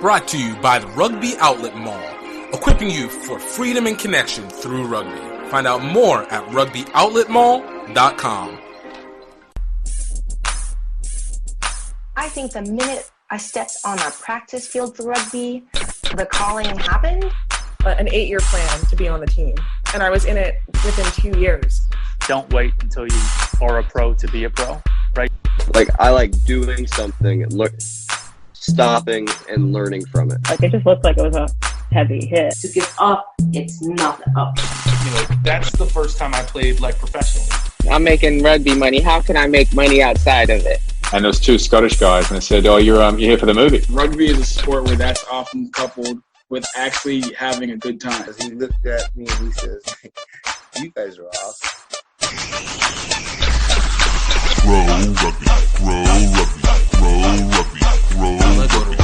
Brought to you by the Rugby Outlet Mall, equipping you for freedom and connection through rugby. Find out more at rugbyoutletmall.com. I think the minute I stepped on a practice field for rugby, the calling happened. An 8-year plan to be on the team, and I was in it within 2 years. Don't wait until you are a pro to be a pro, right? Like, I like doing something, stopping and learning from it. Like, it just looked like it was a heavy hit. To give up, it's not up. You know, that's the first time I played like professionally. I'm making rugby money. How can I make money outside of it? And there was two Scottish guys, and they said, "Oh, you're here for the movie." Rugby is a sport where that's often coupled with actually having a good time. He looked at me and he says, "You guys are awesome." Roll rugby, roll rugby, roll rugby, roll rugby,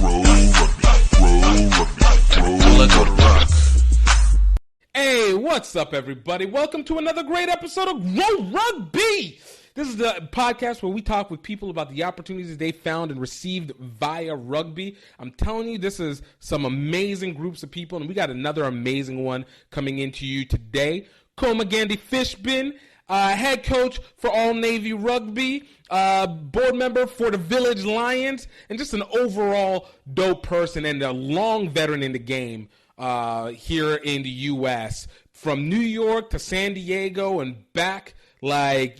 roll rugby. Hey, what's up, everybody? Welcome to another great episode of Roll Rugby. This is the podcast where we talk with people about the opportunities they found and received via rugby. I'm telling you, this is some amazing groups of people, and we got another amazing one coming into you today. Koma Gandy Fischbein, head coach for All Navy Rugby, board member for the Village Lions, and just an overall dope person and a long veteran in the game here in the U.S. From New York to San Diego and back. Like,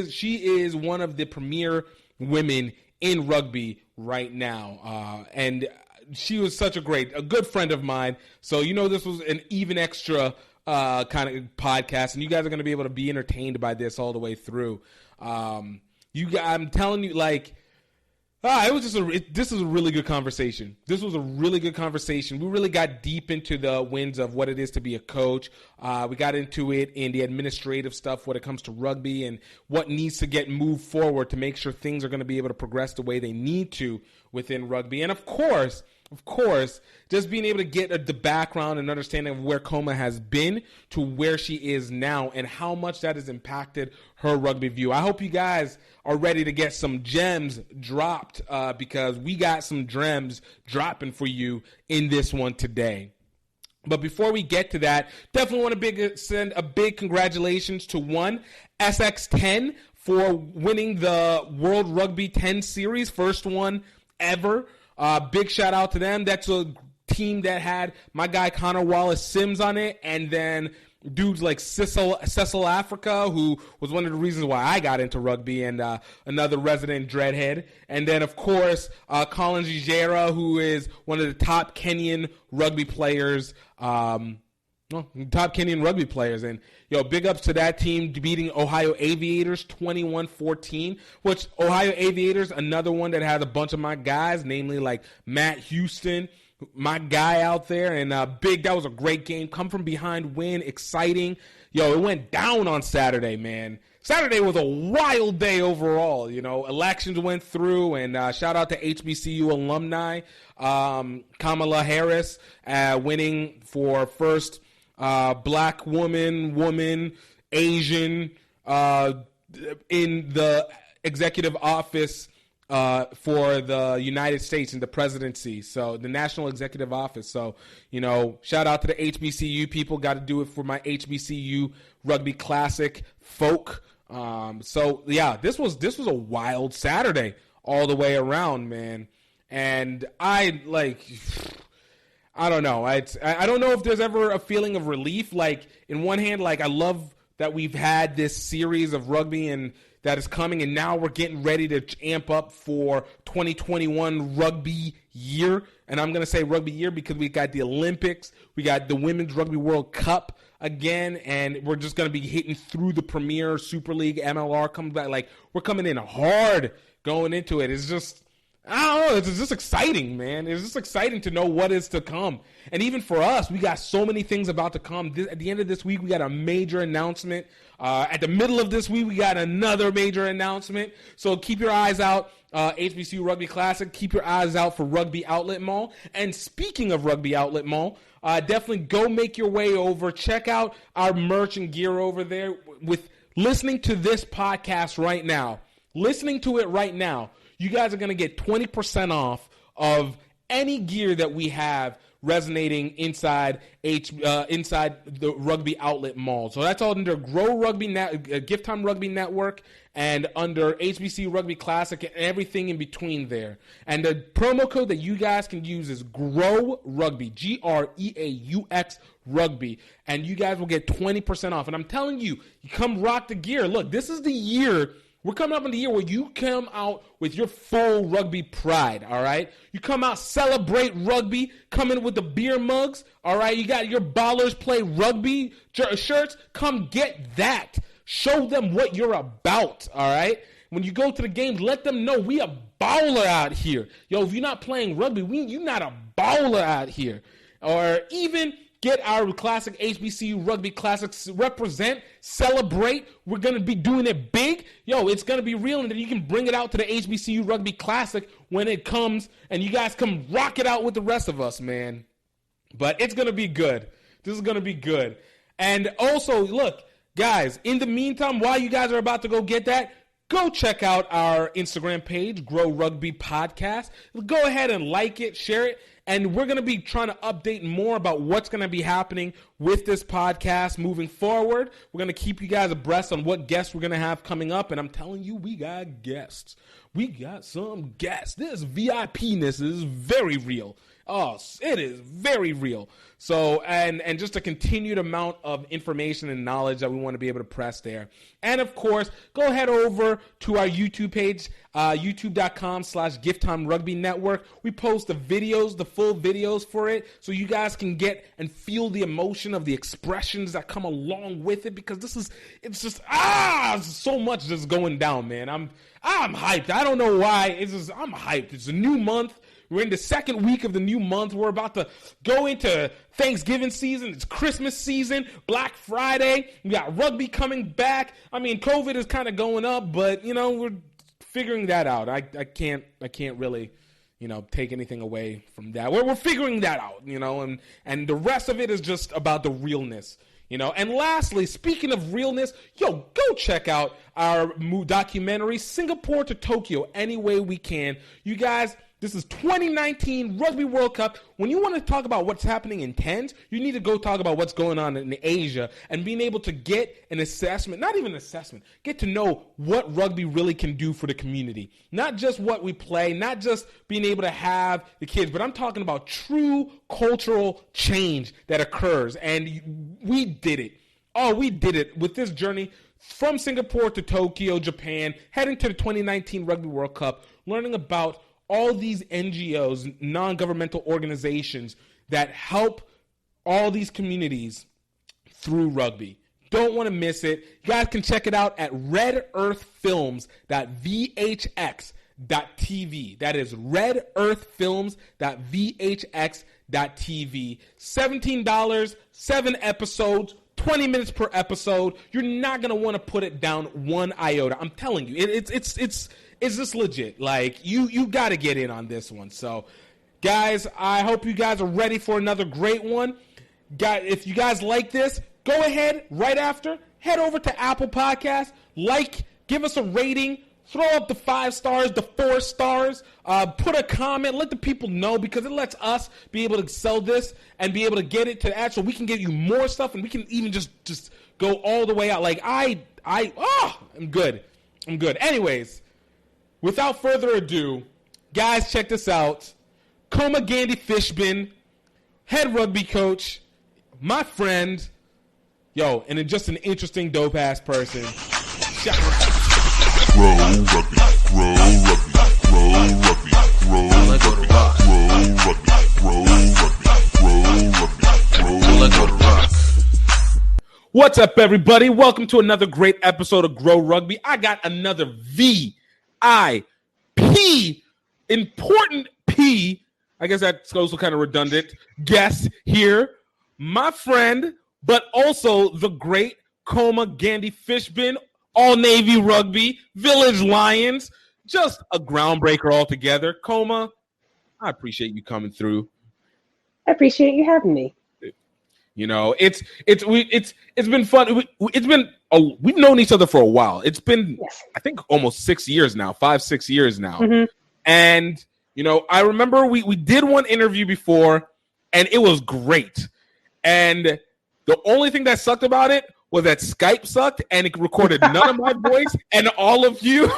she is one of the premier women in rugby right now. And she was such a good friend of mine. So, this was an even extra kind of podcast, and you guys are going to be able to be entertained by this all the way through. I'm telling you, like, this is a really good conversation. This was a really good conversation. We really got deep into the winds of what it is to be a coach. We got into it in the administrative stuff when it comes to rugby and what needs to get moved forward to make sure things are going to be able to progress the way they need to within rugby. And of course, just being able to get the background and understanding of where Koma has been to where she is now and how much that has impacted her rugby view. I hope you guys are ready to get some gems dropped because we got some gems dropping for you in this one today. But before we get to that, definitely want to send a big congratulations to SX10 for winning the World Rugby 10 Series, first one ever. Big shout out to them. That's a team that had my guy Connor Wallace-Sims on it, and then dudes like Cecil Africa, who was one of the reasons why I got into rugby, and another resident dreadhead. And then, of course, Colin Gijera, who is one of the top Kenyan rugby players. And, big ups to that team beating Ohio Aviators 21-14, which Ohio Aviators, another one that has a bunch of my guys, namely like Matt Houston, my guy out there, and that was a great game. Come from behind win, exciting. It went down on Saturday, man. Saturday was a wild day overall. Elections went through, and shout out to HBCU alumni. Kamala Harris winning for first black woman, Asian in the executive office for the United States in the presidency, so the national executive office. So, shout out to the HBCU people. Got to do it for my HBCU Rugby Classic folk. This was a wild Saturday all the way around, man. And I don't know. I don't know if there's ever a feeling of relief. Like, in one hand, like, I love that we've had this series of rugby and that is coming, and now we're getting ready to amp up for 2021 rugby year. And I'm going to say rugby year because we got the Olympics, we got the Women's Rugby World Cup again, and we're just going to be hitting through the Premier Super League, MLR comes back. Like, we're coming in hard going into it. It's just, I don't know, it's just exciting, man. It's just exciting to know what is to come. And even for us, we got so many things about to come. At the end of this week, we got a major announcement. At the middle of this week, we got another major announcement. So keep your eyes out, HBCU Rugby Classic. Keep your eyes out for Rugby Outlet Mall. And speaking of Rugby Outlet Mall, definitely go make your way over. Check out our merch and gear over there. With listening to this podcast right now, listening to it right now, you guys are going to get 20% off of any gear that we have resonating inside the Rugby Outlet Mall. So that's all under GiftTime Rugby Network and under HBC Rugby Classic and everything in between there. And the promo code that you guys can use is GROW Rugby, GREAUX Rugby, and you guys will get 20% off. And I'm telling you, you come rock the gear. Look, this is the year. We're coming up in the year where you come out with your full rugby pride, all right? You come out, celebrate rugby, come in with the beer mugs, all right? You got your Ballers Play Rugby shirts. Come get that. Show them what you're about, all right? When you go to the games, let them know we a baller out here. Yo, if you're not playing rugby, you're not a baller out here. Or even get our classic HBCU Rugby Classics, represent, celebrate. We're going to be doing it big. Yo, it's going to be real, and then you can bring it out to the HBCU Rugby Classic when it comes, and you guys come rock it out with the rest of us, man. But it's going to be good. This is going to be good. And also, look, guys, in the meantime, while you guys are about to go get that, go check out our Instagram page, Grow Rugby Podcast. Go ahead and like it, share it. And we're going to be trying to update more about what's going to be happening with this podcast moving forward. We're going to keep you guys abreast on what guests we're going to have coming up. And I'm telling you, we got guests. We got some guests. This VIP-ness is very real. Oh, it is very real. So, and just a continued amount of information and knowledge that we want to be able to press there. And, of course, go ahead over to our YouTube page, youtube.com/GiftTime Rugby Network. We post the videos, the full videos for it, so you guys can get and feel the emotion of the expressions that come along with it, because it's just so much just going down, man. I'm hyped. I don't know why. I'm hyped. It's a new month. We're in the second week of the new month. We're about to go into Thanksgiving season. It's Christmas season, Black Friday. We got rugby coming back. I mean, COVID is kind of going up, but, we're figuring that out. I can't really, take anything away from that. We're figuring that out, and the rest of it is just about the realness. And lastly, speaking of realness, go check out our documentary, Singapore to Tokyo, Any Way We Can. You guys, this is 2019 Rugby World Cup. When you want to talk about what's happening in TENS, you need to go talk about what's going on in Asia and being able to get an assessment, not even an assessment, get to know what rugby really can do for the community. Not just what we play, not just being able to have the kids, but I'm talking about true cultural change that occurs. And we did it. Oh, we did it with this journey from Singapore to Tokyo, Japan, heading to the 2019 Rugby World Cup, learning about all these NGOs, non-governmental organizations that help all these communities through rugby. Don't want to miss it. You guys can check it out at redearthfilms.vhx.tv. That is redearthfilms.vhx.tv. $17, 7 episodes, 20 minutes per episode. You're not going to want to put it down one iota. I'm telling you, it's just legit. Like, you got to get in on this one. So, guys, I hope you guys are ready for another great one. If you guys like this, go ahead right after, head over to Apple Podcasts, give us a rating, throw up the 5 stars, the 4 stars, put a comment, let the people know, because it lets us be able to sell this and be able to get it to the ad so we can get you more stuff, and we can even just go all the way out. Like, I'm good. Anyways, without further ado, guys, check this out. Koma Gandy Fischbein, head rugby coach, my friend, and just an interesting, dope-ass person. Grow rugby, grow rugby, grow rugby, grow rugby, grow rugby. What's up, everybody? Welcome to another great episode of Grow Rugby. I got another VIP, important P, I guess that's also kind of redundant, guest here. My friend, but also the great Koma Gandy Fischbein, All Navy Rugby, Village Lions, just a groundbreaker altogether. Koma, I appreciate you coming through. I appreciate you having me. It's been fun. We've known each other for a while. It's been, I think, almost 6 years now, 5-6 years now. Mm-hmm. And You know, I remember we did one interview before, and it was great. And the only thing that sucked about it was that Skype sucked, and it recorded none of my voice and all of you.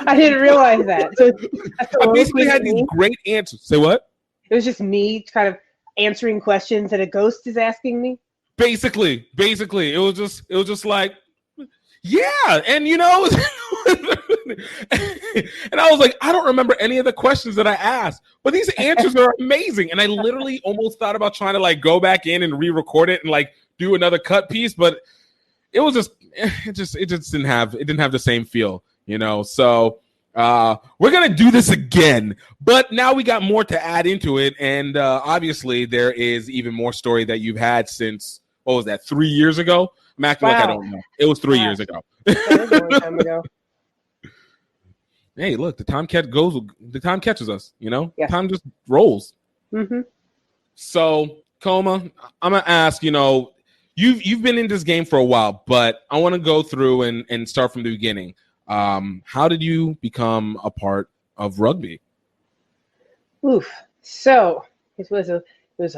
I didn't realize that. So I basically had these great answers. Say what? It was just me kind of answering questions that a ghost is asking me. Basically, it was just like, yeah, and you know, and I was like, I don't remember any of the questions that I asked, but these answers are amazing. And I literally almost thought about trying to like go back in and re-record it and like do another cut piece, but it was it just didn't have the same feel, you know. So we're gonna do this again, but now we got more to add into it, and obviously there is even more story that you've had since, what was that, 3 years ago? I'm acting like I don't know. It was 3 years ago. That was a long time ago. Hey, look, the time catches us, you know? Yeah. Time just rolls. Mm-hmm. So, Koma, I'm gonna ask, you know, you've been in this game for a while, but I want to go through and start from the beginning. How did you become a part of rugby? Oof. So it was a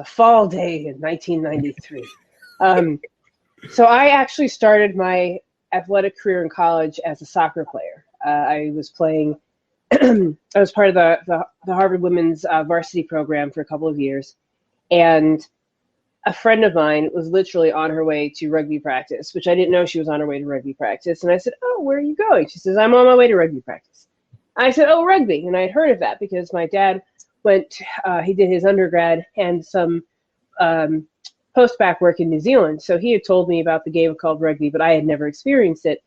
fall day in 1993. So I actually started my athletic career in college as a soccer player. I was playing. I was part of the Harvard women's varsity program for a couple of years, and a friend of mine was literally on her way to rugby practice, which I didn't know she was on her way to rugby practice. And I said, "Oh, where are you going?" She says, "I'm on my way to rugby practice." I said, "Oh, rugby." And I had heard of that because my dad went, he did his undergrad and some post-bac work in New Zealand. So he had told me about the game called rugby, but I had never experienced it.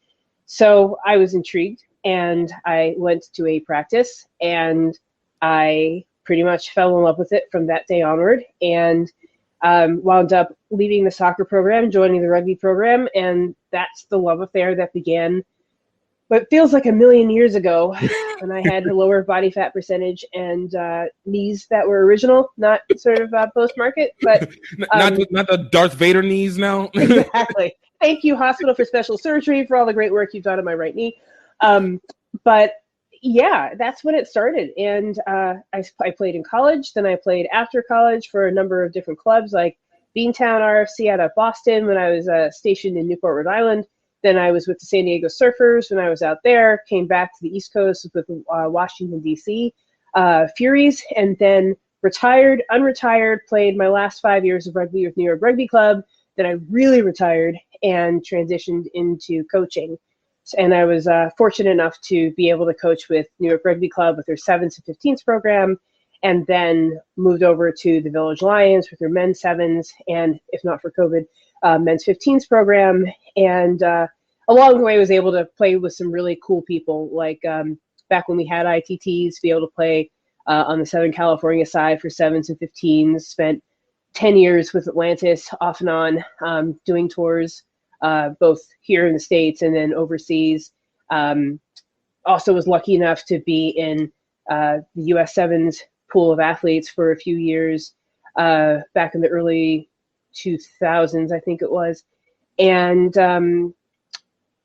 So I was intrigued, and I went to a practice, and I pretty much fell in love with it from that day onward, and wound up leaving the soccer program, joining the rugby program, and that's the love affair that began what feels like a million years ago when I had a lower body fat percentage and knees that were original, not sort of post-market, but not the Darth Vader knees now. Exactly. Thank you, Hospital for Special Surgery, for all the great work you've done on my right knee. But yeah, that's when it started. And I played in college. Then I played after college for a number of different clubs, like Beantown RFC out of Boston when I was stationed in Newport, Rhode Island. Then I was with the San Diego Surfers when I was out there, came back to the East Coast with Washington, D.C. Furies, and then unretired, played my last 5 years of rugby with New York Rugby Club. Then I really retired and transitioned into coaching. And I was fortunate enough to be able to coach with New York Rugby Club with their 7s and 15s program, and then moved over to the Village Lions with their men's 7s, and if not for COVID, men's 15s program. And along the way, I was able to play with some really cool people, like back when we had ITTs, to be able to play on the Southern California side for 7s and 15s. Spent 10 years with Atlantis off and on, doing tours, both here in the States and then overseas. Also was lucky enough to be in the US 7s pool of athletes for a few years back in the early 2000s, I think it was. And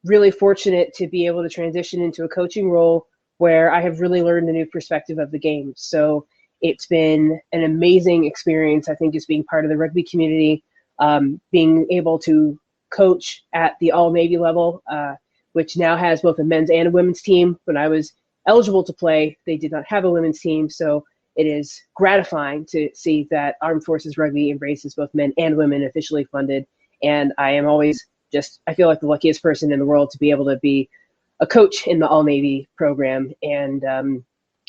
really fortunate to be able to transition into a coaching role where I have really learned a new perspective of the game. So it's been an amazing experience, I think, just being part of the rugby community, being able to coach at the all-Navy level, which now has both a men's and a women's team. When I was eligible to play, they did not have a women's team, so it is gratifying to see that Armed Forces Rugby embraces both men and women, officially funded. And I am always I feel like the luckiest person in the world to be able to be a coach in the all-Navy program and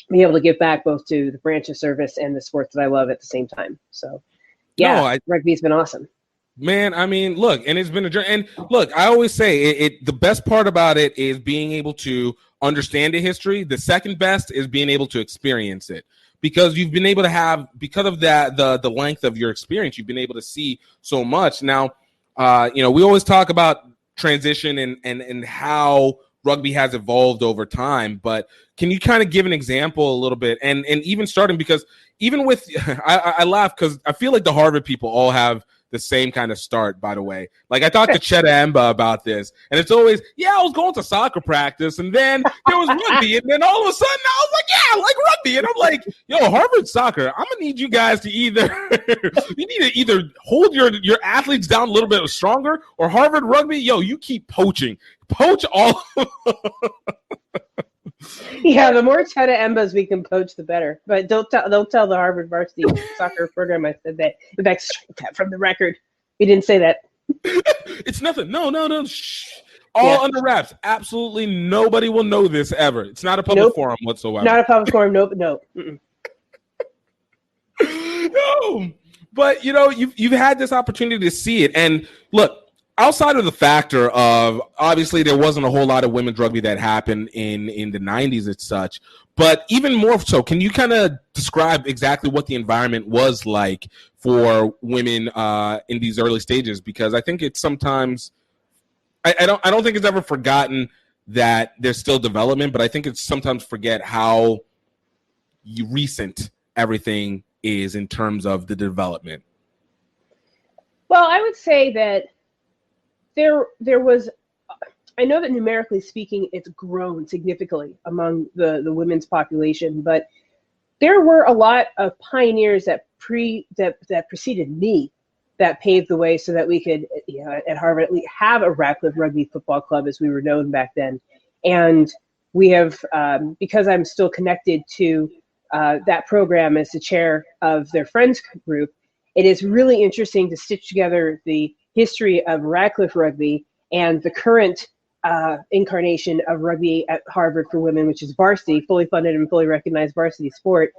be able to give back both to the branch of service and the sports that I love at the same time. So yeah, rugby's been awesome. Man, I mean, look, and it's been a journey. And look, I always say the best part about it is being able to understand the history. The second best is being able to experience it, because you've been able to have, because of that, the length of your experience, you've been able to see so much. Now, we always talk about transition and how rugby has evolved over time, but can you kind of give an example a little bit? And even starting, because even with, I laugh because I feel like the Harvard people all have the same kind of start, by the way. Like, I talked to Cheta Emba about this, and it's always, I was going to soccer practice, and then there was rugby, and then all of a sudden I was like, I like rugby. And I'm like, Harvard soccer, I'm going to need you guys to either hold your athletes down a little bit stronger, or Harvard rugby, you keep poaching. Poach all. Yeah, the more Cheta Embas we can poach, the better. But don't tell the Harvard varsity soccer program I said that. In fact, strike that from the record. We didn't say that. It's nothing. No. Shh. All under wraps. Absolutely nobody will know this ever. It's not a public forum whatsoever. Not a public forum. No. No. But you've had this opportunity to see it, and look. Outside of the factor of, obviously, there wasn't a whole lot of women's rugby that happened in the 90s and such, but even more so, can you kind of describe exactly what the environment was like for women in these early stages? Because I think it's sometimes, I don't think it's ever forgotten that there's still development, but I think it's sometimes forget how recent everything is in terms of the development. Well, I would say that there was, I know that numerically speaking, it's grown significantly among the women's population, but there were a lot of pioneers that preceded me that paved the way so that we could, at Harvard, at least have a Radcliffe Rugby Football Club as we were known back then. And we have, because I'm still connected to that program as the chair of their friends group, it is really interesting to stitch together the history of Radcliffe Rugby and the current incarnation of rugby at Harvard for women, which is varsity, fully funded and fully recognized varsity sport,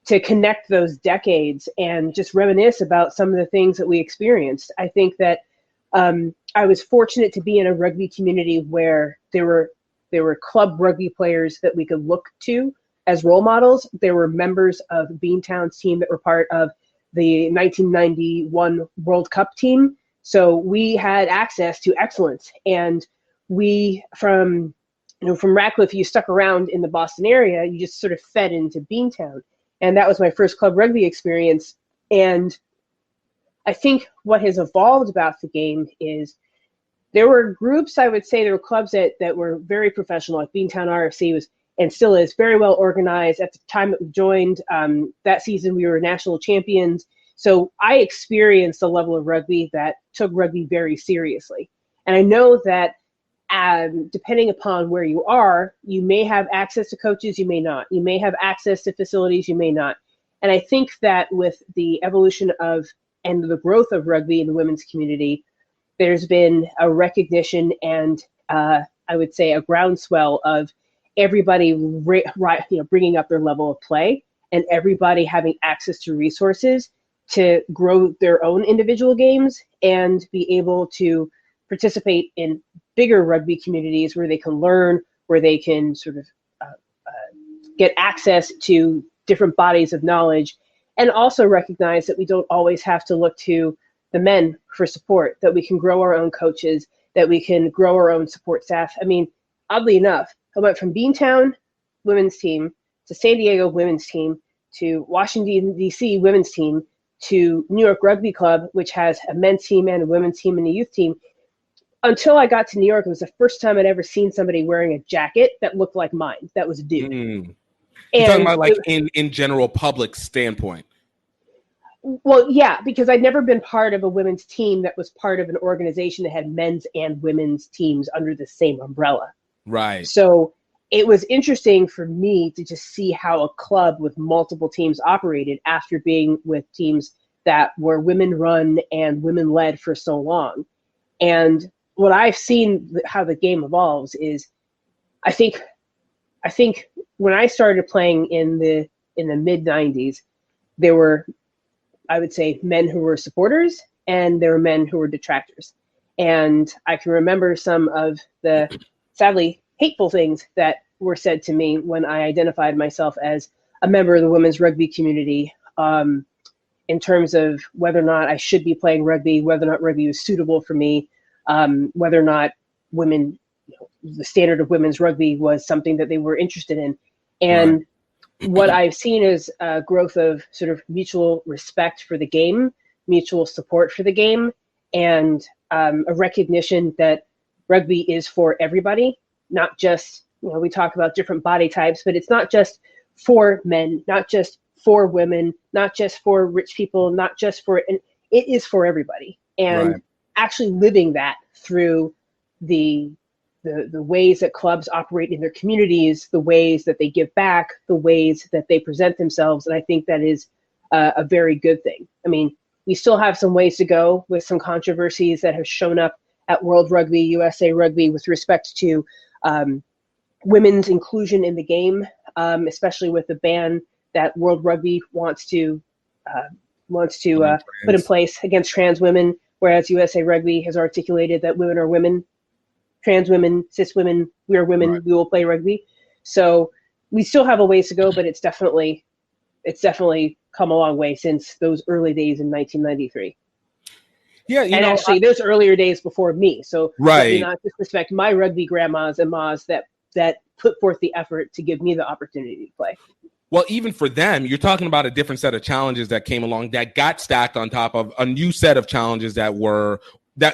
to connect those decades and just reminisce about some of the things that we experienced. I think that I was fortunate to be in a rugby community where there were club rugby players that we could look to as role models. There were members of Beantown's team that were part of the 1991 World Cup team. So we had access to excellence, and we from Radcliffe, you stuck around in the Boston area, you just sort of fed into Beantown, and that was my first club rugby experience. And I think what has evolved about the game is there were groups, I would say there were clubs that were very professional, like Beantown RFC was and still is very well organized. At the time that we joined, that season we were national champions. So I experienced a level of rugby that took rugby very seriously. And I know that depending upon where you are, you may have access to coaches, you may not. You may have access to facilities, you may not. And I think that with the evolution of and the growth of rugby in the women's community, there's been a recognition and I would say a groundswell of everybody bringing up their level of play and everybody having access to resources to grow their own individual games and be able to participate in bigger rugby communities where they can learn, where they can sort of get access to different bodies of knowledge, and also recognize that we don't always have to look to the men for support, that we can grow our own coaches, that we can grow our own support staff. I mean, oddly enough, I went from Beantown women's team to San Diego women's team to Washington, D.C. women's team to New York Rugby Club, which has a men's team and a women's team and a youth team. Until I got to New York, it was the first time I'd ever seen somebody wearing a jacket that looked like mine. That was a dude. You're talking about like in general public standpoint. Well, yeah, because I'd never been part of a women's team that was part of an organization that had men's and women's teams under the same umbrella. Right. So it was interesting for me to just see how a club with multiple teams operated after being with teams that were women run and women led for so long. And what I've seen how the game evolves is I think when I started playing in the mid 90s, there were, I would say, men who were supporters and there were men who were detractors. And I can remember some of the sadly hateful things that were said to me when I identified myself as a member of the women's rugby community, in terms of whether or not I should be playing rugby, whether or not rugby was suitable for me, whether or not women, the standard of women's rugby was something that they were interested in. And what I've seen is a growth of sort of mutual respect for the game mutual support for the game, and a recognition that rugby is for everybody, not just, we talk about different body types, but it's not just for men, not just for women, not just for rich people, not just for, and it is for everybody. And actually living that through the ways that clubs operate in their communities, the ways that they give back, the ways that they present themselves. And I think that is a very good thing. I mean, we still have some ways to go with some controversies that have shown up at World Rugby, USA Rugby, with respect to women's inclusion in the game, especially with the ban that World Rugby wants to put in place against trans women, whereas USA Rugby has articulated that women are women, trans women, cis women, we are women, we will play rugby. So we still have a ways to go, but it's definitely come a long way since those early days in 1993. Yeah, actually, there's earlier days before me. So let me not disrespect my rugby grandmas and mas that put forth the effort to give me the opportunity to play. Well, even for them, you're talking about a different set of challenges that came along that got stacked on top of a new set of challenges that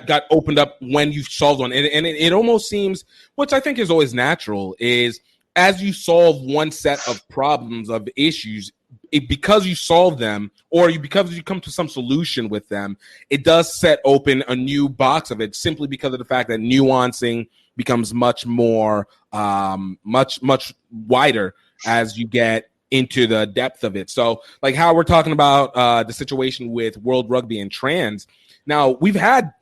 got opened up when you solved one. And it almost seems, which I think is always natural, is as you solve one set of problems, of issues, because you solve them, or because you come to some solution with them, it does set open a new box of it, simply because of the fact that nuancing becomes much more, much wider as you get into the depth of it. So like how we're talking about the situation with World Rugby and trans. Now, we've had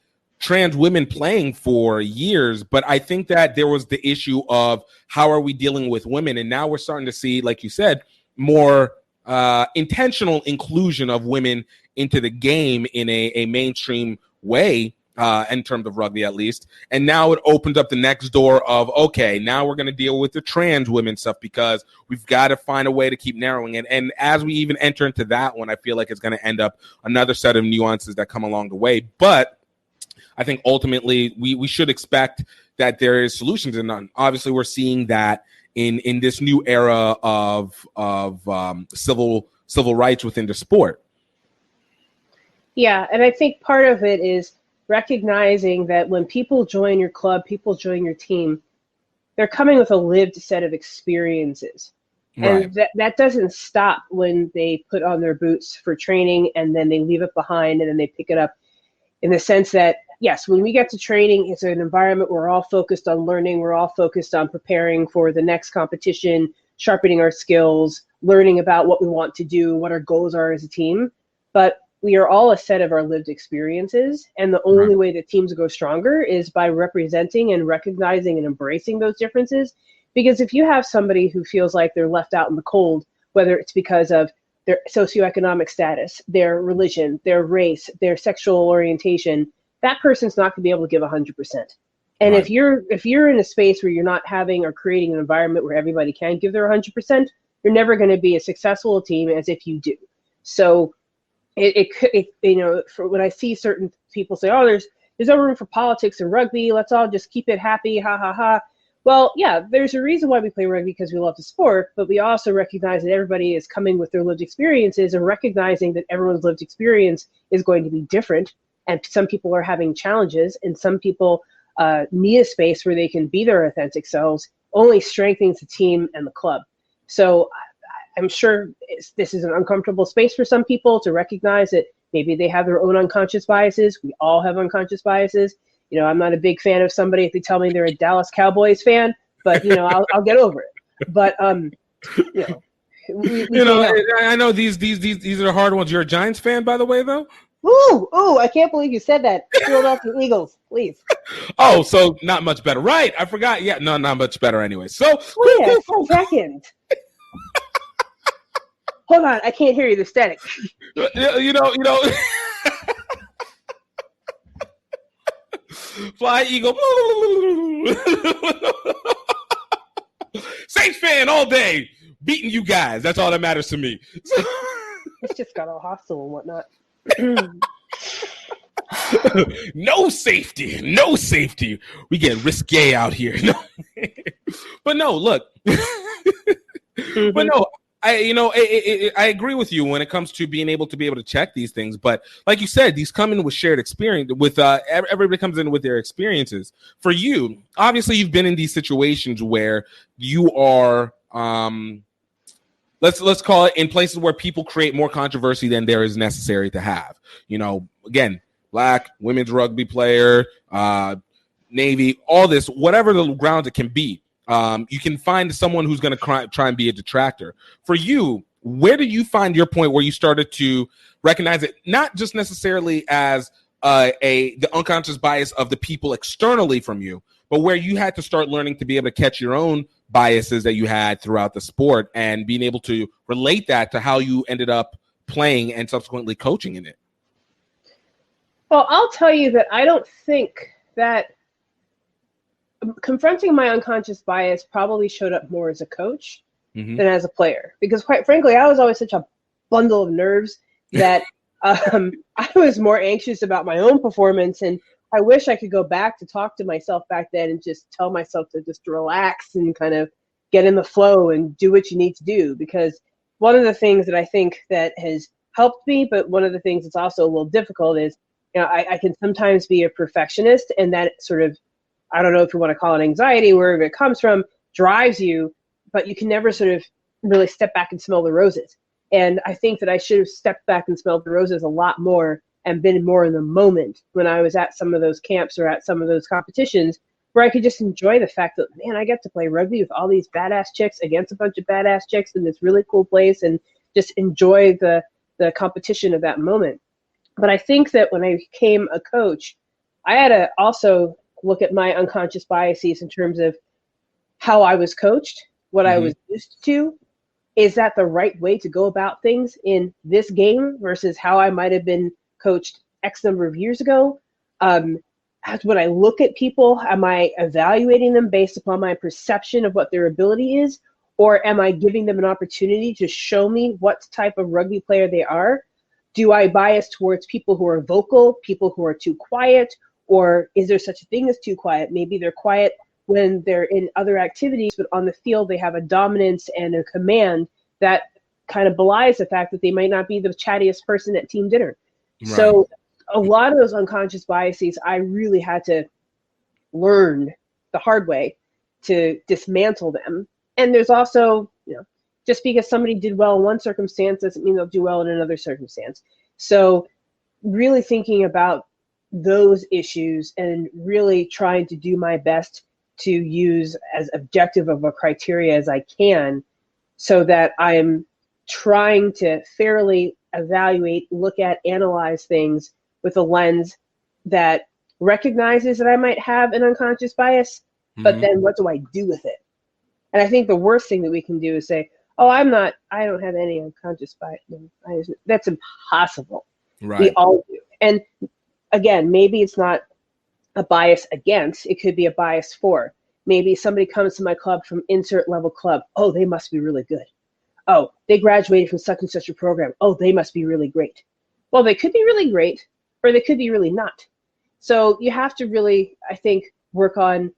trans women playing for years, but I think that there was the issue of how are we dealing with women? And now we're starting to see, like you said, more intentional inclusion of women into the game in a mainstream way, in terms of rugby at least. And now it opens up the next door of, okay, now we're going to deal with the trans women stuff, because we've got to find a way to keep narrowing it. And as we even enter into that one, I feel like it's going to end up another set of nuances that come along the way. But I think ultimately we should expect that there is solutions, and obviously we're seeing that in this new era of civil rights within the sport. Yeah, and I think part of it is recognizing that when people join your club, people join your team, they're coming with a lived set of experiences. And that doesn't stop when they put on their boots for training and then they leave it behind and then they pick it up, in the sense that, yes, when we get to training, it's an environment where we're all focused on learning, we're all focused on preparing for the next competition, sharpening our skills, learning about what we want to do, what our goals are as a team. But we are all a set of our lived experiences, and the only way that teams go stronger is by representing and recognizing and embracing those differences. Because if you have somebody who feels like they're left out in the cold, whether it's because of their socioeconomic status, their religion, their race, their sexual orientation, that person's not going to be able to give 100%. And if you're in a space where you're not having or creating an environment where everybody can give their 100%, you're never going to be as successful a team as if you do. So for when I see certain people say, oh, there's no room for politics in rugby, let's all just keep it happy, ha ha ha. Well, yeah, there's a reason why we play rugby, because we love the sport, but we also recognize that everybody is coming with their lived experiences, and recognizing that everyone's lived experience is going to be different. And some people are having challenges, and some people need a space where they can be their authentic selves, only strengthens the team and the club. So I'm sure this is an uncomfortable space for some people to recognize that maybe they have their own unconscious biases. We all have unconscious biases. I'm not a big fan of somebody if they tell me they're a Dallas Cowboys fan, but I'll get over it. But I know these are hard ones. You're a Giants fan, by the way, though. Ooh! I can't believe you said that. Philadelphia Eagles, please. Oh, so not much better, right? I forgot. Yeah, no, not much better anyway. So wait a second. Hold on, I can't hear you. The static. Fly Eagle. Saints fan all day, beating you guys. That's all that matters to me. It's just got all hostile and whatnot. No safety. We get risque out here. No. But no, look. But no, I agree with you when it comes to being able to check these things. But like you said, these come in with shared experience. With everybody comes in with their experiences. For you, obviously, you've been in these situations where you are, let's call it, in places where people create more controversy than there is necessary to have. Again, black, women's rugby player, Navy, all this, whatever the grounds it can be. You can find someone who's going to try and be a detractor. For you, where do you find your point where you started to recognize it, not just necessarily as the unconscious bias of the people externally from you, but where you had to start learning to be able to catch your own biases that you had throughout the sport and being able to relate that to how you ended up playing and subsequently coaching in it? Well, I'll tell you that I don't think that confronting my unconscious bias probably showed up more as a coach than as a player, because quite frankly, I was always such a bundle of nerves that I was more anxious about my own performance, and I wish I could go back to talk to myself back then and just tell myself to just relax and kind of get in the flow and do what you need to do. Because one of the things that I think that has helped me, but one of the things that's also a little difficult is, I can sometimes be a perfectionist, and that sort of, I don't know if you want to call it anxiety, wherever it comes from, drives you, but you can never sort of really step back and smell the roses. And I think that I should have stepped back and smelled the roses a lot more and been more in the moment when I was at some of those camps or at some of those competitions, where I could just enjoy the fact that, man, I get to play rugby with all these badass chicks against a bunch of badass chicks in this really cool place, and just enjoy the competition of that moment. But I think that when I became a coach, I had to also look at my unconscious biases in terms of how I was coached, what I was used to. Is that the right way to go about things in this game versus how I might have been coached X number of years ago? When I look at people, am I evaluating them based upon my perception of what their ability is? Or am I giving them an opportunity to show me what type of rugby player they are? Do I bias towards people who are vocal, people who are too quiet? Or is there such a thing as too quiet? Maybe they're quiet when they're in other activities, but on the field they have a dominance and a command that kind of belies the fact that they might not be the chattiest person at team dinner. Right. So a lot of those unconscious biases, I really had to learn the hard way to dismantle them. And there's also, just because somebody did well in one circumstance doesn't mean they'll do well in another circumstance. So really thinking about those issues and really trying to do my best to use as objective of a criteria as I can, so that I'm trying to fairly evaluate, look at, analyze things with a lens that recognizes that I might have an unconscious bias, but then what do I do with it? And I think the worst thing that we can do is say, oh, I don't have any unconscious bias. That's impossible. Right. We all do. And again, maybe it's not a bias against, it could be a bias for. Maybe somebody comes to my club from insert level club. Oh, they must be really good. Oh, they graduated from such and such a program. Oh, they must be really great. Well, they could be really great, or they could be really not. So you have to really, I think, work on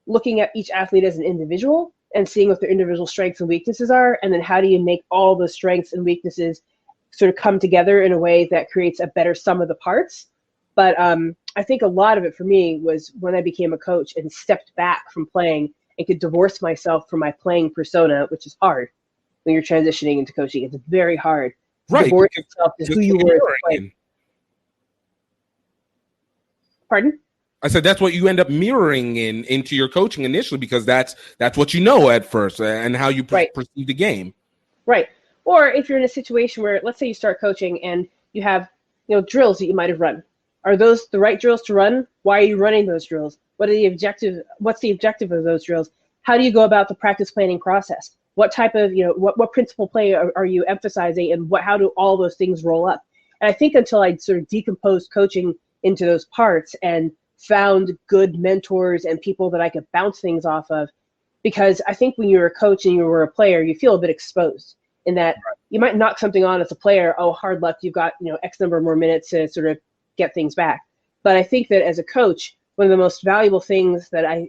looking at each athlete as an individual and seeing what their individual strengths and weaknesses are, and then how do you make all the strengths and weaknesses sort of come together in a way that creates a better sum of the parts. But I think a lot of it for me was when I became a coach and stepped back from playing and could divorce myself from my playing persona, which is hard when you're transitioning into coaching. It's very hard to divorce yourself to who you were as a player. Pardon? I said that's what you end up mirroring into your coaching initially, because that's what you know at first and how you perceive the game. Right. Or if you're in a situation where, let's say you start coaching and you have drills that you might have run. Are those the right drills to run? Why are you running those drills? What's the objective of those drills? How do you go about the practice planning process? What type of, what principal play are you emphasizing, and how do all those things roll up? And I think until I sort of decomposed coaching into those parts and found good mentors and people that I could bounce things off of, because I think when you're a coach and you were a player, you feel a bit exposed in that you might knock something on as a player. Oh, hard luck. You've got, X number more minutes to sort of get things back. But I think that as a coach, one of the most valuable things that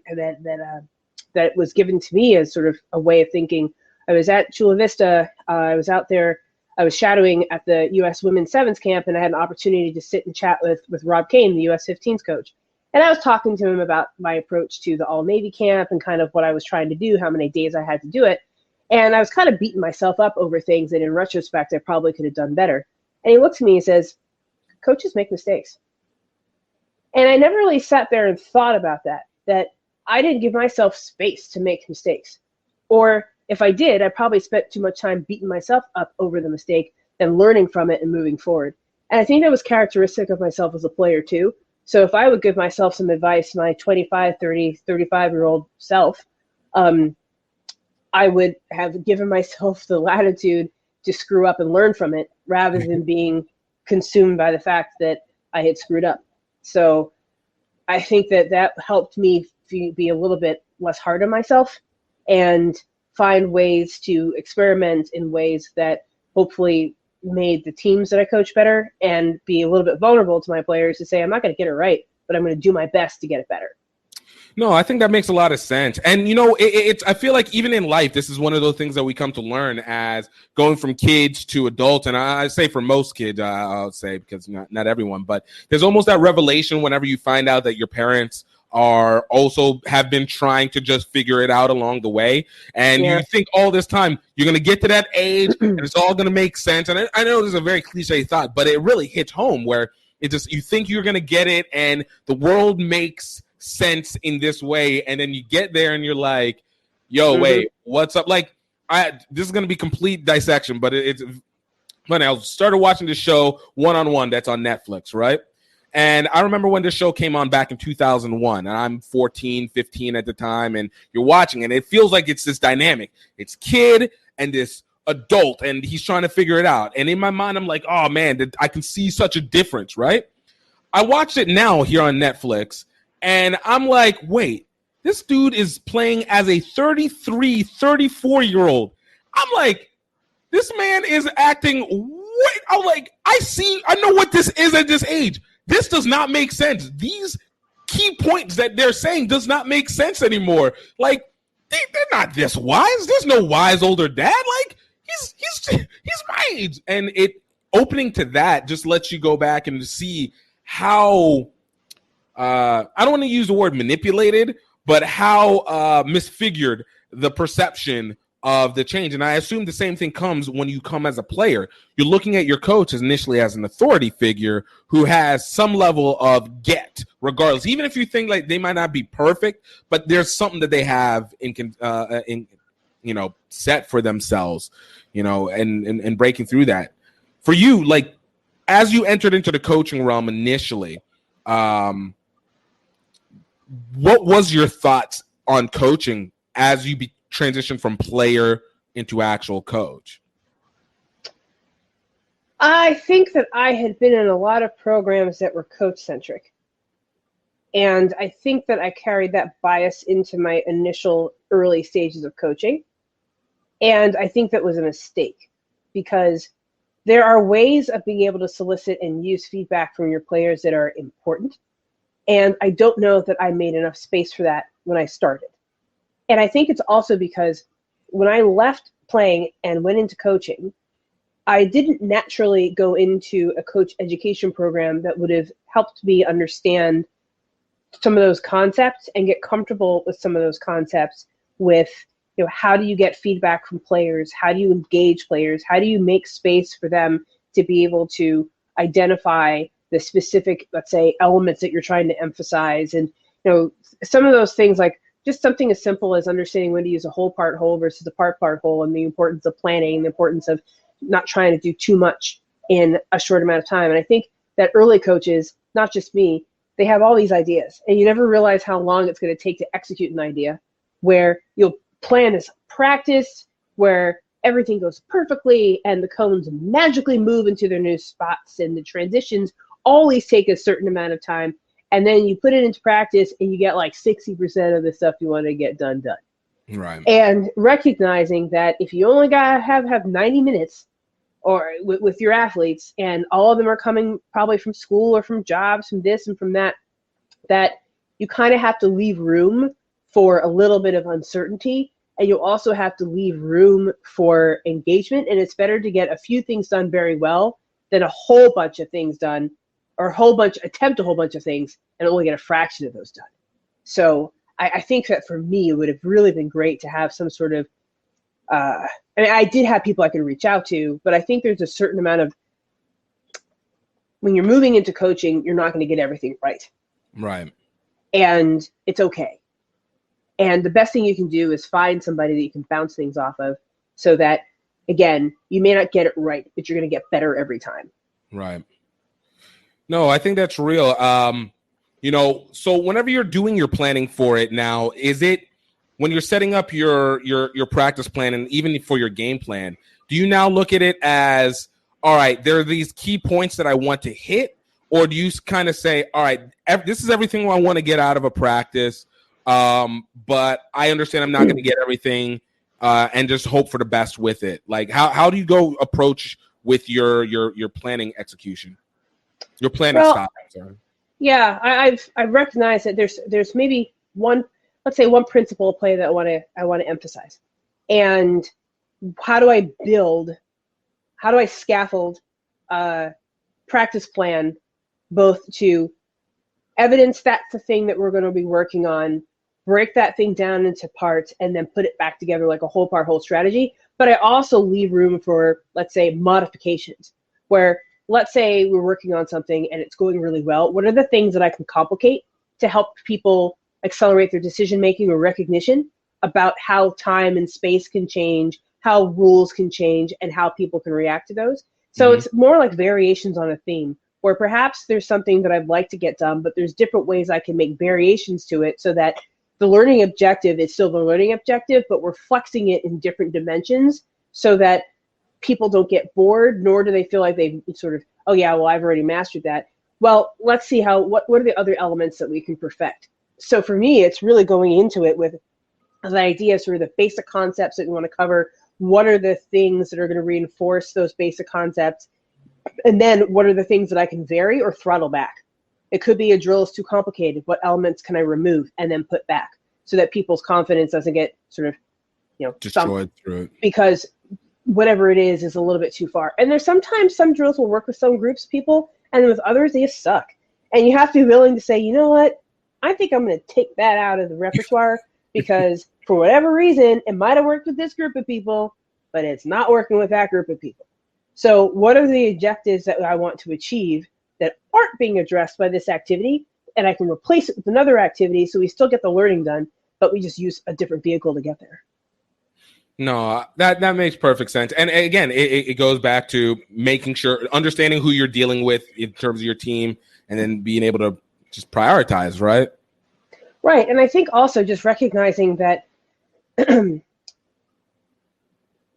was given to me as sort of a way of thinking I was at Chula Vista. I was out there. I was shadowing at the U.S. Women's Sevens camp, and I had an opportunity to sit and chat with Rob Kane, the U.S. 15s coach. And I was talking to him about my approach to the All-Navy camp and kind of what I was trying to do, how many days I had to do it. And I was kind of beating myself up over things that in retrospect I probably could have done better. And he looked at me and says, coaches make mistakes. And I never really sat there and thought about that I didn't give myself space to make mistakes. Or if I did, I probably spent too much time beating myself up over the mistake than learning from it and moving forward. And I think that was characteristic of myself as a player too. So if I would give myself some advice, my 25, 30, 35-year-old self, I would have given myself the latitude to screw up and learn from it rather than being consumed by the fact that I had screwed up. So I think that helped me be a little bit less hard on myself and find ways to experiment in ways that hopefully made the teams that I coach better and be a little bit vulnerable to my players to say, I'm not going to get it right, but I'm going to do my best to get it better. No, I think that makes a lot of sense. And, I feel like even in life, this is one of those things that we come to learn as going from kids to adults. And I say for most kids, I'll say, because not everyone, but there's almost that revelation whenever you find out that your parents are also have been trying to just figure it out along the way. And you think all this time you're going to get to that age and it's all going to make sense. And I know this is a very cliche thought, but it really hits home where you think you're going to get it and the world makes sense in this way, and then you get there and you're like, yo, wait, what's up? Like, this is going to be complete dissection, but it's funny. I started watching this show One-on-One that's on Netflix, right? And I remember when this show came on back in 2001, and I'm 14, 15 at the time, and you're watching, and it feels like it's this dynamic. It's kid and this adult, and he's trying to figure it out. And in my mind, I'm like, oh, man, I can see such a difference, right? I watched it now here on Netflix, and I'm like, wait, this dude is playing as a 33, 34-year-old. I'm like, this man is acting. I'm like, I know what this is at this age. This does not make sense. These key points that they're saying does not make sense anymore. Like, they're not this wise. There's no wise older dad. Like, he's my age. And it opening to that just lets you go back and see how I don't want to use the word manipulated, but how misfigured the perception of the change. And I assume the same thing comes when you come as a player. You're looking at your coach initially as an authority figure who has some level of get, regardless. Even if you think like they might not be perfect, but there's something that they have in set for themselves, and breaking through that. For you, like as you entered into the coaching realm initially, what was your thoughts on coaching as you transitioned from player into actual coach? I think that I had been in a lot of programs that were coach-centric. And I think that I carried that bias into my initial early stages of coaching. And I think that was a mistake because there are ways of being able to solicit and use feedback from your players that are important. And I don't know that I made enough space for that when I started. And I think it's also because when I left playing and went into coaching, I didn't naturally go into a coach education program that would have helped me understand some of those concepts and get comfortable with some of those concepts with, how do you get feedback from players? How do you engage players? How do you make space for them to be able to identify the specific, let's say, elements that you're trying to emphasize? And, some of those things, like just something as simple as understanding when to use a whole part whole versus a part whole, and the importance of planning, the importance of not trying to do too much in a short amount of time. And I think that early coaches, not just me, they have all these ideas, and you never realize how long it's going to take to execute an idea, where you'll plan this practice where everything goes perfectly and the cones magically move into their new spots and the transitions always take a certain amount of time. And then you put it into practice and you get like 60% of the stuff you want to get done. Right. And recognizing that if you only got to have 90 minutes or with your athletes, and all of them are coming probably from school or from jobs, from this and from that you kind of have to leave room for a little bit of uncertainty and you also have to leave room for engagement. And it's better to get a few things done very well than a whole bunch of things done, or attempt a whole bunch of things and only get a fraction of those done. So I think that for me, it would have really been great to have some sort of, I did have people I could reach out to, but I think there's a certain amount of, when you're moving into coaching, you're not going to get everything right. Right. And it's okay. And the best thing you can do is find somebody that you can bounce things off of, so that, again, you may not get it right, but you're going to get better every time. Right. No, I think that's real. So whenever you're doing your planning for it now, is it when you're setting up your practice plan and even for your game plan, do you now look at it as, all right, there are these key points that I want to hit, or do you kind of say, all right, this is everything I want to get out of a practice, but I understand I'm not going to get everything, and just hope for the best with it? Like, how do you go approach with your planning execution, your planning style? Sorry. Yeah, I've recognized that there's maybe one principle of play that I want to emphasize, and how do I scaffold a practice plan, both to evidence that's the thing that we're going to be working on, break that thing down into parts, and then put it back together like a whole strategy. But I also leave room for, let's say, modifications, where let's say we're working on something and it's going really well. What are the things that I can complicate to help people accelerate their decision making or recognition about how time and space can change, how rules can change, and how people can react to those? So it's more like variations on a theme, where perhaps there's something that I'd like to get done, but there's different ways I can make variations to it, so that the learning objective is still the learning objective, but we're flexing it in different dimensions, so that people don't get bored, nor do they feel like they sort of, oh yeah, well, I've already mastered that. Well, let's see what are the other elements that we can perfect. So for me, it's really going into it with the idea of sort of the basic concepts that we want to cover. What are the things that are going to reinforce those basic concepts? And then what are the things that I can vary or throttle back? It could be a drill is too complicated. What elements can I remove and then put back, so that people's confidence doesn't get sort of, destroyed through it? Because whatever it is a little bit too far. And there's sometimes some drills will work with some groups of people, and with others they just suck. And you have to be willing to say, you know what, I think I'm going to take that out of the repertoire, because for whatever reason, it might have worked with this group of people, but it's not working with that group of people. So what are the objectives that I want to achieve that aren't being addressed by this activity, and I can replace it with another activity, so we still get the learning done, but we just use a different vehicle to get there. No, that makes perfect sense. And again, it goes back to making sure, understanding who you're dealing with in terms of your team, and then being able to just prioritize, right? Right. And I think also just recognizing that,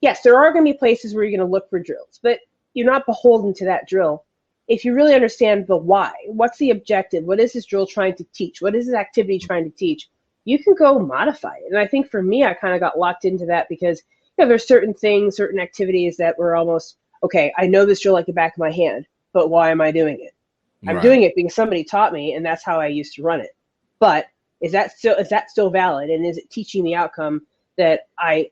yes, there are going to be places where you're going to look for drills, but you're not beholden to that drill. If you really understand the why, what's the objective? What is this drill trying to teach? What is this activity trying to teach? You can go modify it. And I think for me, I kind of got locked into that because there's certain things, certain activities that were almost, okay, I know this drill like the back of my hand, but why am I doing it? I'm doing it because somebody taught me, and that's how I used to run it. But is that still valid? And is it teaching the outcome that I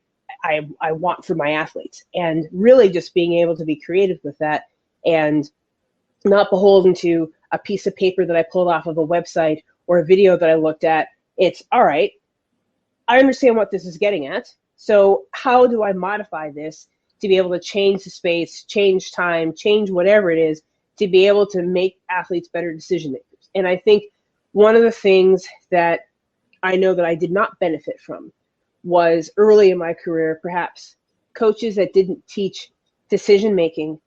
want for my athletes? And really just being able to be creative with that, and not beholden to a piece of paper that I pulled off of a website or a video that I looked at. It's, all right, I understand what this is getting at, so how do I modify this to be able to change the space, change time, change whatever it is, to be able to make athletes better decision makers? And I think one of the things that I know that I did not benefit from was early in my career, perhaps coaches that didn't teach decision making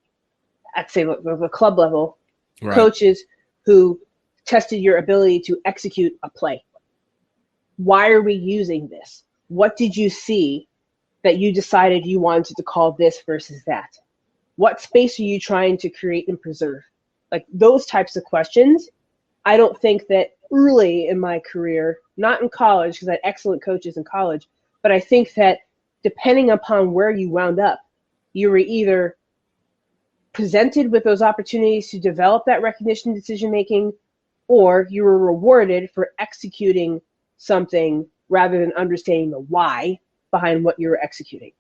at, say, the club level, right. Coaches who tested your ability to execute a play. Why are we using this? What did you see that you decided you wanted to call this versus that? What space are you trying to create and preserve? Like those types of questions. I don't think that early in my career, not in college, because I had excellent coaches in college, but I think that depending upon where you wound up, you were either presented with those opportunities to develop that recognition decision-making, or you were rewarded for executing something rather than understanding the why behind what you're executing.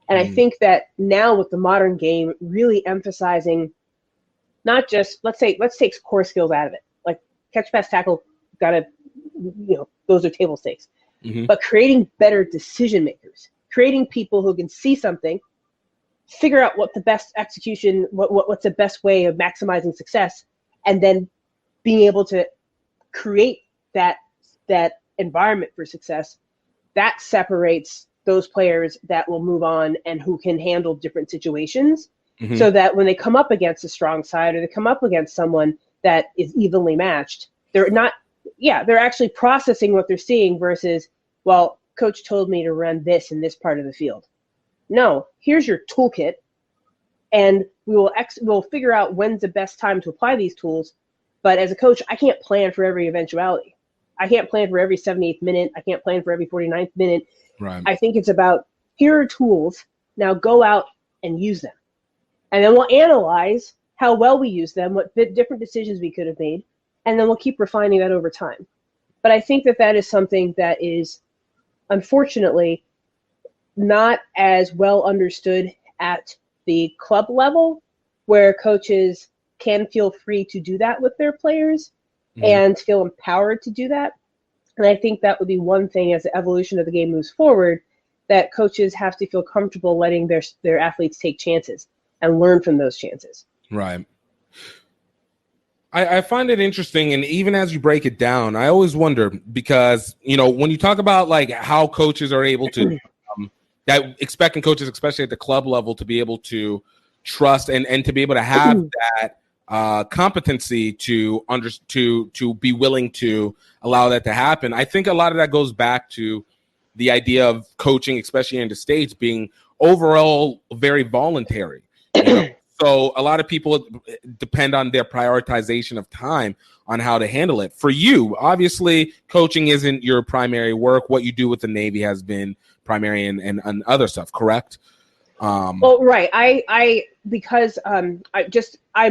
And I think that now with the modern game really emphasizing not just, let's take core skills out of it, like catch, pass, tackle, those are table stakes, but creating better decision makers, creating people who can see something, figure out what the best execution, what's the best way of maximizing success, and then being able to create that environment for success. That separates those players that will move on and who can handle different situations, so that when they come up against a strong side or they come up against someone that is evenly matched, they're actually processing what they're seeing versus, well, coach told me to run this in this part of the field. No, here's your toolkit, and we'll figure out when's the best time to apply these tools. But as a coach, I can't plan for every eventuality. I can't plan for every 78th minute. I can't plan for every 49th minute. Right. I think it's about, here are tools, now go out and use them. And then we'll analyze how well we use them, what different decisions we could have made, and then we'll keep refining that over time. But I think that is something that is, unfortunately, not as well understood at the club level, where coaches can feel free to do that with their players and feel empowered to do that. And I think that would be one thing as the evolution of the game moves forward, that coaches have to feel comfortable letting their athletes take chances and learn from those chances. Right. I find it interesting, and even as you break it down, I always wonder, because, when you talk about like how coaches are able to, expecting coaches, especially at the club level, to be able to trust and to be able to have that competency to be willing to allow that to happen. I think a lot of that goes back to the idea of coaching, especially in the States, being overall very voluntary. So a lot of people depend on their prioritization of time on how to handle it. For you, obviously, coaching isn't your primary work. What you do with the Navy has been primary and other stuff, correct? Well, right. Because I'm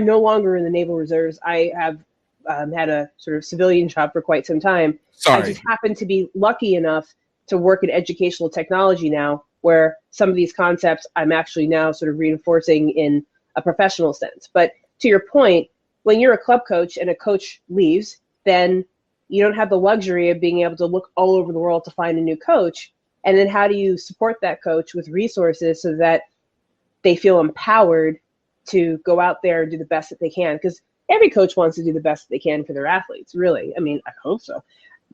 no longer in the Naval Reserves. I have had a sort of civilian job for quite some time. Sorry. I just happen to be lucky enough to work in educational technology now, where some of these concepts I'm actually now sort of reinforcing in a professional sense. But to your point, when you're a club coach and a coach leaves, then you don't have the luxury of being able to look all over the world to find a new coach. And then how do you support that coach with resources so that they feel empowered to go out there and do the best that they can? Because every coach wants to do the best that they can for their athletes, really. I mean, I hope so.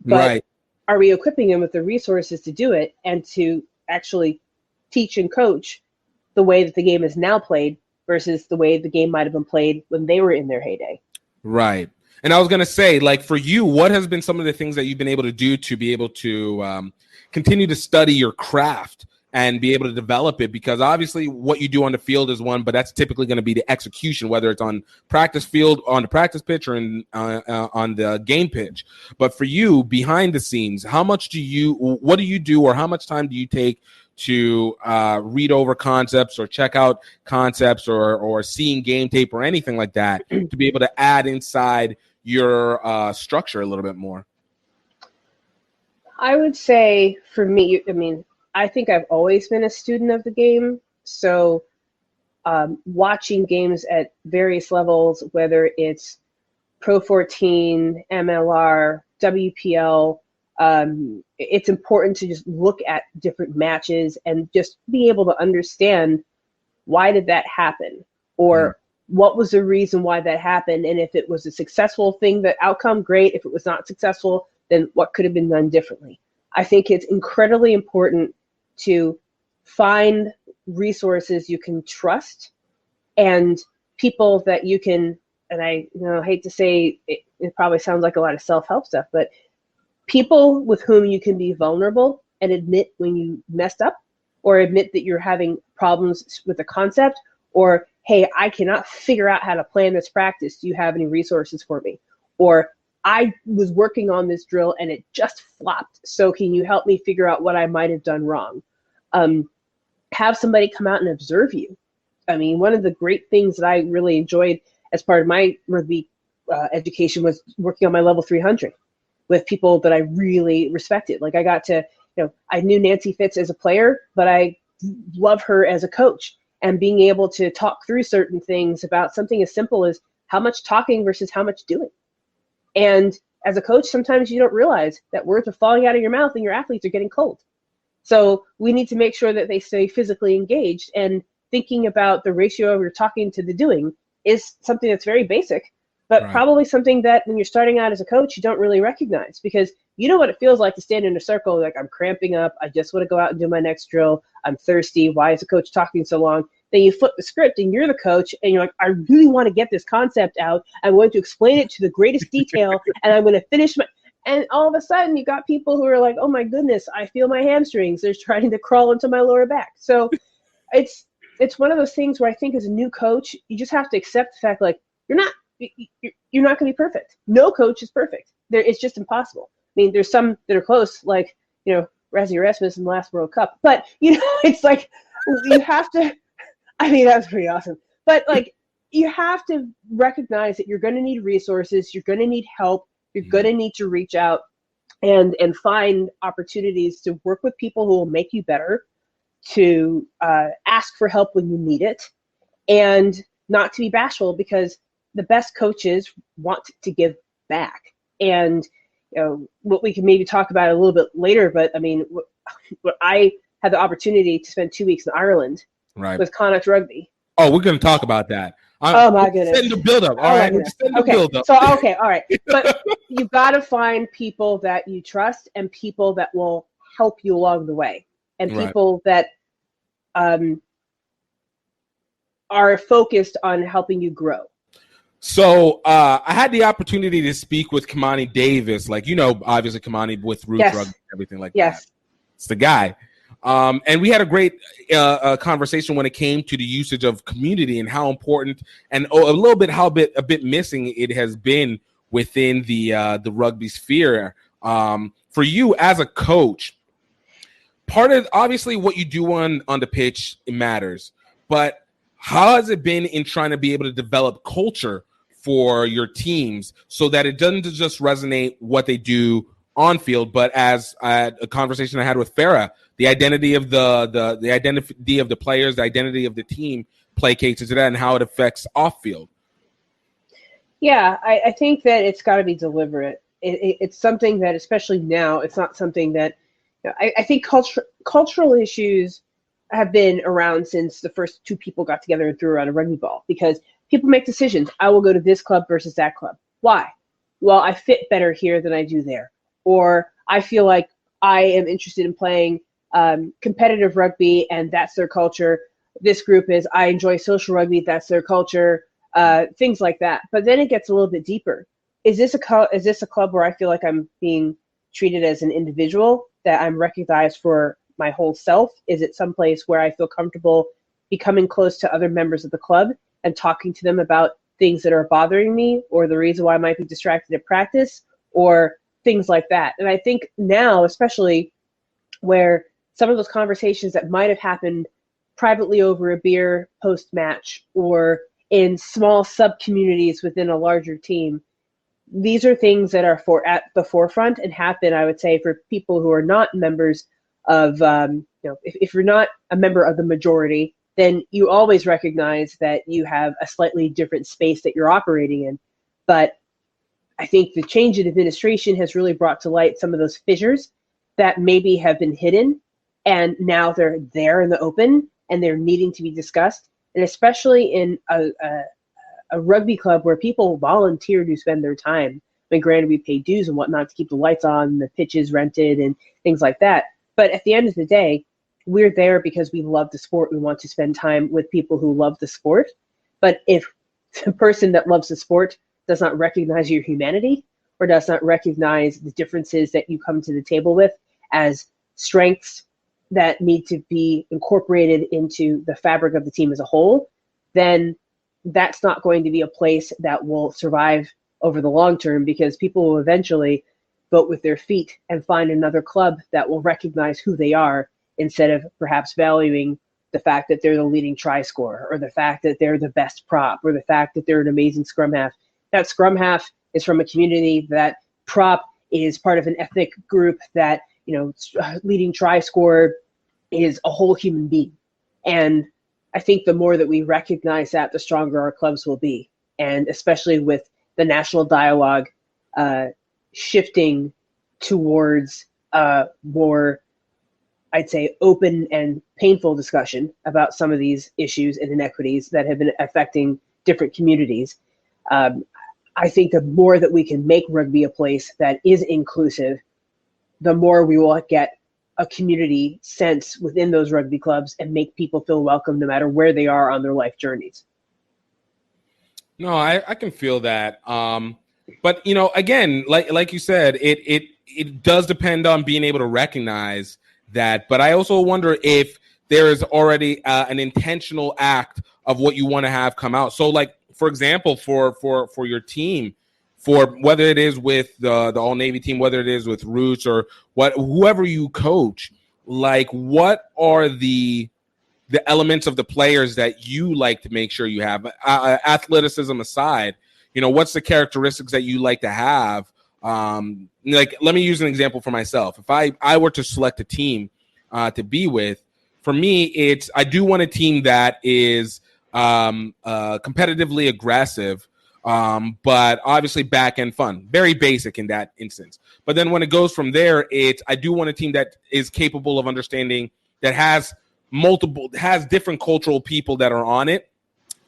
But are we equipping them with the resources to do it and to actually teach and coach the way that the game is now played versus the way the game might have been played when they were in their heyday? Right. And I was going to say, like, for you, what has been some of the things that you've been able to do to be able to continue to study your craft and be able to develop it? Because obviously what you do on the field is one, but that's typically going to be the execution, whether it's on practice field, on the practice pitch, or on the game pitch. But for you, behind the scenes, what do you do, or how much time do you take to read over concepts or check out concepts or seeing game tape or anything like that to be able to add inside your structure a little bit more? I would say for me, I think I've always been a student of the game. So watching games at various levels, whether it's Pro 14, MLR, WPL, it's important to just look at different matches and just be able to understand, why did that happen? Or what was the reason why that happened? And if it was a successful thing, the outcome, great. If it was not successful, then what could have been done differently? I think it's incredibly important to find resources you can trust and people that you can, and I hate to say it probably sounds like a lot of self-help stuff, but people with whom you can be vulnerable and admit when you messed up, or admit that you're having problems with a concept, or, hey, I cannot figure out how to plan this practice. Do you have any resources for me? Or, I was working on this drill and it just flopped. So can you help me figure out what I might have done wrong? Have somebody come out and observe you. I mean, one of the great things that I really enjoyed as part of my rugby education was working on my level 300 with people that I really respected. Like, I got to I knew Nancy Fitz as a player, but I love her as a coach, and being able to talk through certain things about something as simple as how much talking versus how much doing. And as a coach, sometimes you don't realize that words are falling out of your mouth and your athletes are getting cold. So we need to make sure that they stay physically engaged, and thinking about the ratio of your talking to the doing is something that's very basic, but probably something that when you're starting out as a coach, you don't really recognize, because you know what it feels like to stand in a circle, like I'm cramping up, I just want to go out and do my next drill, I'm thirsty, why is the coach talking so long? Then you flip the script and you're the coach and you're like, I really want to get this concept out, I'm going to explain it to the greatest detail, and I'm going to finish my... And all of a sudden you got people who are like, oh my goodness, I feel my hamstrings, they're trying to crawl into my lower back. So it's one of those things where I think as a new coach, you just have to accept the fact, like, you're not going to be perfect. No coach is perfect. It's just impossible. I mean, there's some that are close, like, Razzie Erasmus in the last World Cup. But, it's like you have to, I mean, that was pretty awesome. But, like, you have to recognize that you're going to need resources, you're going to need help, you're going to need to reach out and find opportunities to work with people who will make you better, to ask for help when you need it, and not to be bashful, because the best coaches want to give back. And what we can maybe talk about a little bit later, but I mean, I had the opportunity to spend 2 weeks in Ireland with Connacht Rugby. Oh, we're going to talk about that. Oh my goodness! Send the build up. All right, send the build up. So okay, all right. But you've got to find people that you trust, and people that will help you along the way, and people that are focused on helping you grow. So I had the opportunity to speak with Kamani Davis, like, obviously Kamani with Roots Rugby and everything like that. It's the guy. And we had a great conversation when it came to the usage of community and how important, and a bit missing it has been within the rugby sphere. For you as a coach, part of obviously what you do on the pitch, it matters, but how has it been in trying to be able to develop culture for your teams so that it doesn't just resonate what they do on field, but as a conversation I had with Farah, the identity of the identity of the players, the identity of the team placates into that, and how it affects off field? Yeah, I think that it's got to be deliberate. It's something that, especially now, it's not something that I think cultural issues have been around since the first two people got together and threw around a rugby ball, because people make decisions. I will go to this club versus that club. Why? Well, I fit better here than I do there. Or I feel like I am interested in playing competitive rugby, and that's their culture. This group is, I enjoy social rugby, that's their culture, things like that. But then it gets a little bit deeper. Is this a club where I feel like I'm being treated as an individual, that I'm recognized for my whole self? Is it someplace where I feel comfortable becoming close to other members of the club and talking to them about things that are bothering me, or the reason why I might be distracted at practice, or things like that? And I think now, especially where some of those conversations that might have happened privately over a beer post-match, or in small sub-communities within a larger team, these are things that are at the forefront and happen, I would say, for people who are not members of, if you're not a member of the majority, then you always recognize that you have a slightly different space that you're operating in. But I think the change in administration has really brought to light some of those fissures that maybe have been hidden, and now they're there in the open and they're needing to be discussed. And especially in a rugby club where people volunteer to spend their time. I mean, granted, we pay dues and whatnot to keep the lights on, the pitches rented, and things like that. But at the end of the day, we're there because we love the sport. We want to spend time with people who love the sport. But if the person that loves the sport does not recognize your humanity, or does not recognize the differences that you come to the table with as strengths that need to be incorporated into the fabric of the team as a whole, then that's not going to be a place that will survive over the long term, because people will eventually vote with their feet and find another club that will recognize who they are, instead of perhaps valuing the fact that they're the leading try scorer, or the fact that they're the best prop, or the fact that they're an amazing scrum half. That scrum half is from a community, that prop is part of an ethnic group that leading try scorer is a whole human being. And I think the more that we recognize that, the stronger our clubs will be. And especially with the national dialogue shifting towards more, I'd say, open and painful discussion about some of these issues and inequities that have been affecting different communities. I think the more that we can make rugby a place that is inclusive, the more we will get a community sense within those rugby clubs and make people feel welcome no matter where they are on their life journeys. No, I can feel that. But, again, like you said, it does depend on being able to recognize that. But I also wonder if there is already an intentional act of what you want to have come out. So, like, for example, for your team, for whether it is with the All Navy team, whether it is with Roots or whoever you coach, like, what are the elements of the players that you like to make sure you have, athleticism aside, what's the characteristics that you like to have? Like, let me use an example for myself. If I were to select a team to be with, for me, I do want a team that is competitively aggressive, but obviously back end fun, very basic in that instance. But then when it goes from there, I do want a team that is capable of understanding, that has different cultural people that are on it,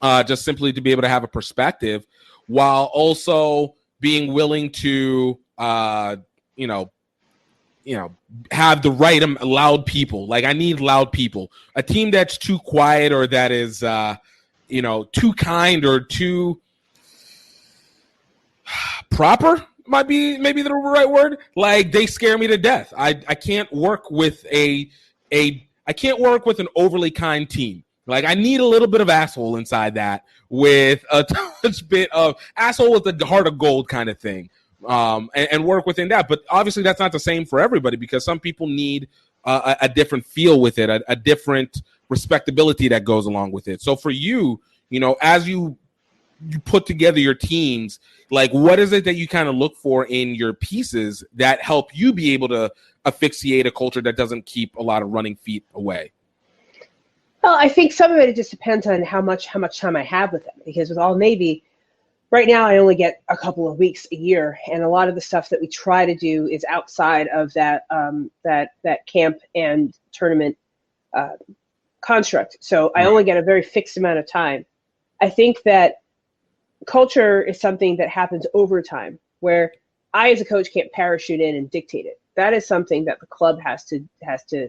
just simply to be able to have a perspective, while also being willing to, have the right loud people. Like, I need loud people. A team that's too quiet or that is, too kind or too proper might be maybe the right word. Like, they scare me to death. I can't work with I can't work with an overly kind team. Like, I need a little bit of asshole inside that, with a touch bit of asshole with the heart of gold kind of thing, and work within that. But obviously that's not the same for everybody, because some people need a different feel with it, a different respectability that goes along with it. So for you, as you put together your teams, like, what is it that you kind of look for in your pieces that help you be able to asphyxiate a culture that doesn't keep a lot of running feet away? Well, I think some of it just depends on how much time I have with them, because with All Navy, right now I only get a couple of weeks a year, and a lot of the stuff that we try to do is outside of that that camp and tournament construct. So I only get a very fixed amount of time. I think that culture is something that happens over time, where I as a coach can't parachute in and dictate it. That is something that the club has to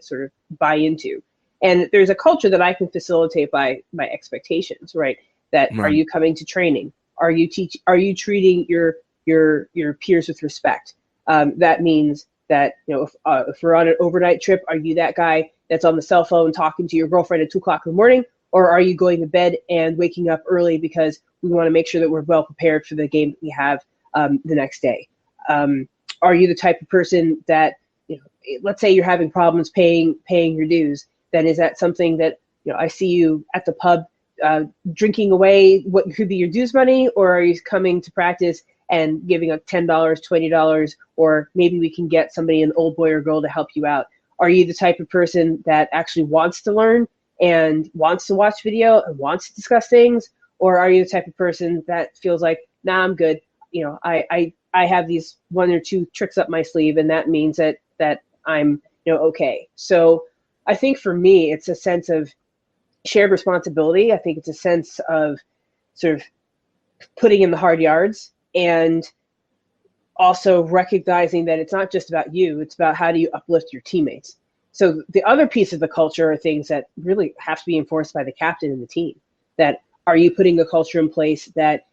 sort of buy into. And there's a culture that I can facilitate by my expectations, right? That Are you coming to training? Are you treating your peers with respect? That means that, if we're on an overnight trip, are you that guy that's on the cell phone talking to your girlfriend at 2:00 in the morning? Or are you going to bed and waking up early because we want to make sure that we're well prepared for the game that we have the next day? Are you the type of person that, let's say you're having problems paying your dues, then is that something that, I see you at the pub drinking away what could be your dues money, or are you coming to practice and giving up $10, $20, or maybe we can get somebody, an old boy or girl, to help you out? Are you the type of person that actually wants to learn and wants to watch video and wants to discuss things? Or are you the type of person that feels like, nah, I'm good. I have these one or two tricks up my sleeve, and that means that I'm, okay. So I think for me, it's a sense of shared responsibility. I think it's a sense of sort of putting in the hard yards, and also recognizing that it's not just about you, it's about how do you uplift your teammates. So the other piece of the culture are things that really have to be enforced by the captain and the team. That, are you putting a culture in place that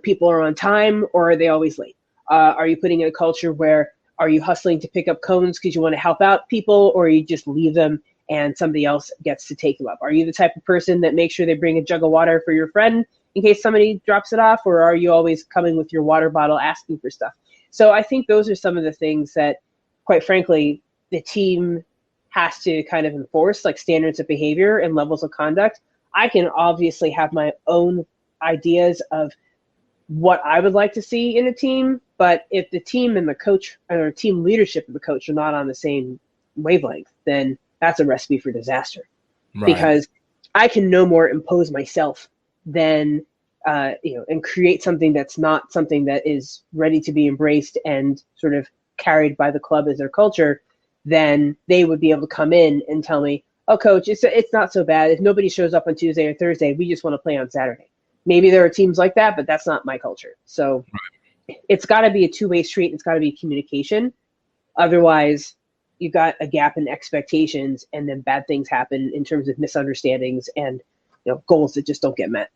people are on time, or are they always late? Are you putting in a culture where, are you hustling to pick up cones because you want to help out people, or you just leave them and somebody else gets to take them up? Are you the type of person that makes sure they bring a jug of water for your friend in case somebody drops it off, or are you always coming with your water bottle asking for stuff? So I think those are some of the things that, quite frankly, the team has to kind of enforce, like standards of behavior and levels of conduct. I can obviously have my own ideas of what I would like to see in a team, But if the team and the coach or team leadership of the coach are not on the same wavelength, then that's a recipe for disaster. Right. Because I can no more impose myself than and create something that's not something that is ready to be embraced and sort of carried by the club as their culture, then they would be able to come in and tell me, oh, coach, it's not so bad. If nobody shows up on Tuesday or Thursday, we just want to play on Saturday. Maybe there are teams like that, but that's not my culture. So it's got to be a two-way street. It's got to be communication. Otherwise, you got a gap in expectations, and then bad things happen in terms of misunderstandings and goals that just don't get met.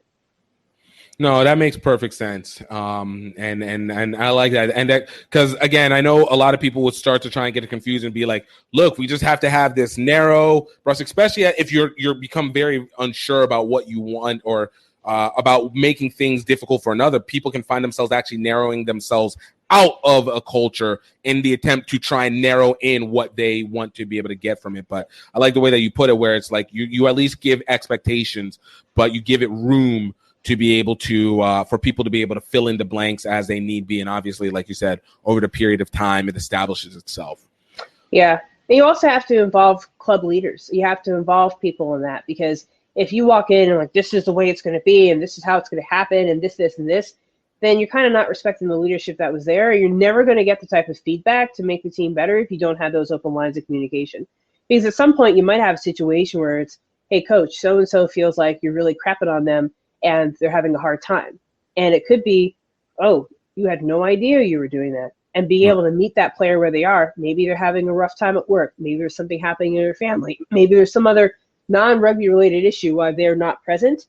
No, that makes perfect sense. And I like that. And that, because again, I know a lot of people would start to try and get it confused and be like, look, we just have to have this narrow brush, especially if you're become very unsure about what you want or about making things difficult for another. People can find themselves actually narrowing themselves out of a culture in the attempt to try and narrow in what they want to be able to get from it. But I like the way that you put it, where it's like you at least give expectations, but you give it room to be able to, for people to be able to fill in the blanks as they need be. And obviously, like you said, over the period of time, it establishes itself. Yeah. And you also have to involve club leaders. You have to involve people in that, because if you walk in and like, this is the way it's going to be, and this is how it's going to happen, and this, and this, then you're kind of not respecting the leadership that was there. You're never going to get the type of feedback to make the team better if you don't have those open lines of communication. Because at some point you might have a situation where it's, hey, coach, so-and-so feels like you're really crapping on them, and they're having a hard time. And it could be, oh, you had no idea you were doing that. And being able to meet that player where they are. Maybe they're having a rough time at work. Maybe there's something happening in their family. Maybe there's some other non-rugby related issue why they're not present.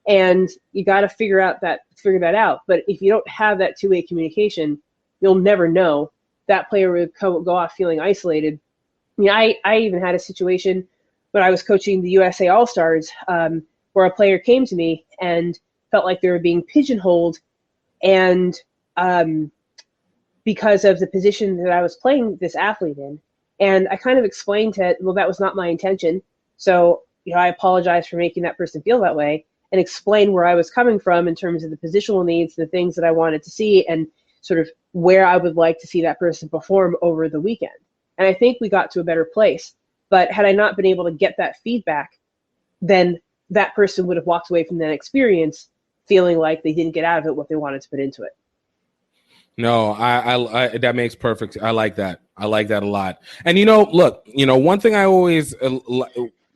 And you got to figure that out. But if you don't have that two-way communication, you'll never know. That player would go off feeling isolated. I mean, I even had a situation when I was coaching the USA All-Stars, where a player came to me and felt like they were being pigeonholed, and because of the position that I was playing this athlete in. And I kind of explained to, well, that was not my intention. So, I apologize for making that person feel that way, and explain where I was coming from in terms of the positional needs, the things that I wanted to see, and sort of where I would like to see that person perform over the weekend. And I think we got to a better place. But had I not been able to get that feedback, then that person would have walked away from that experience feeling like they didn't get out of it what they wanted to put into it. No, I that makes perfect. I like that. I like that a lot. And look, one thing I always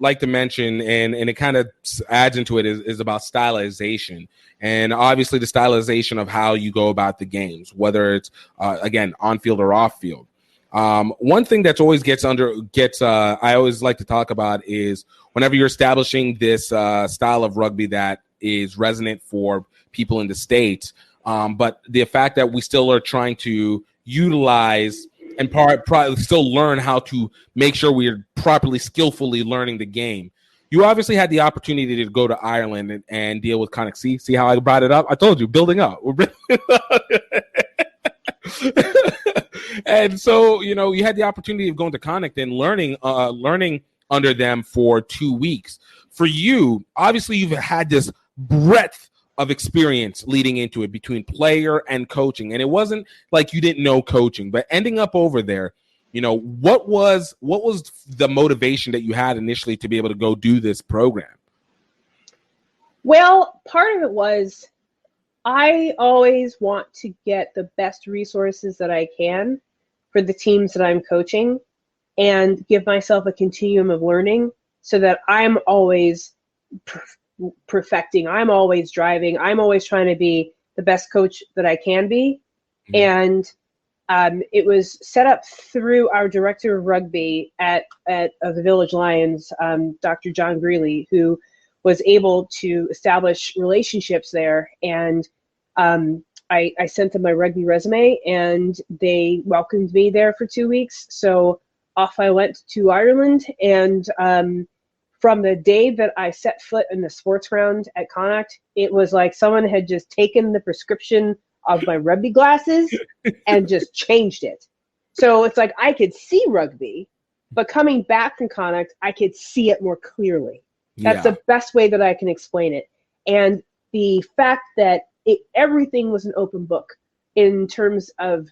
like to mention, and it kind of adds into it, is about stylization, and obviously the stylization of how you go about the games, whether it's again on field or off field. One thing that's always I always like to talk about is whenever you're establishing this style of rugby that is resonant for people in the States, but the fact that we still are trying to utilize and still learn how to make sure we're properly, skillfully learning the game. You obviously had the opportunity to go to Ireland and deal with Connacht. See how I brought it up? I told you, building up. We're building up. And so, you had the opportunity of going to Connacht and learning under them for 2 weeks. For you, obviously, you've had this breadth of experience leading into it between player and coaching. And it wasn't like you didn't know coaching, but ending up over there, what was the motivation that you had initially to be able to go do this program? Well, part of it was I always want to get the best resources that I can for the teams that I'm coaching and give myself a continuum of learning so that I'm always perfecting. I'm always driving. I'm always trying to be the best coach that I can be. And it was set up through our director of rugby at the Village Lions, Dr. John Greeley, who was able to establish relationships there. And I sent them my rugby resume, and they welcomed me there for 2 weeks. So off I went to Ireland, and from the day that I set foot in the sports ground at Connacht, it was like someone had just taken the prescription of my rugby glasses and just changed it. So it's like I could see rugby, but coming back from Connacht, I could see it more clearly. That's the best way that I can explain it. And the fact that everything was an open book. in terms of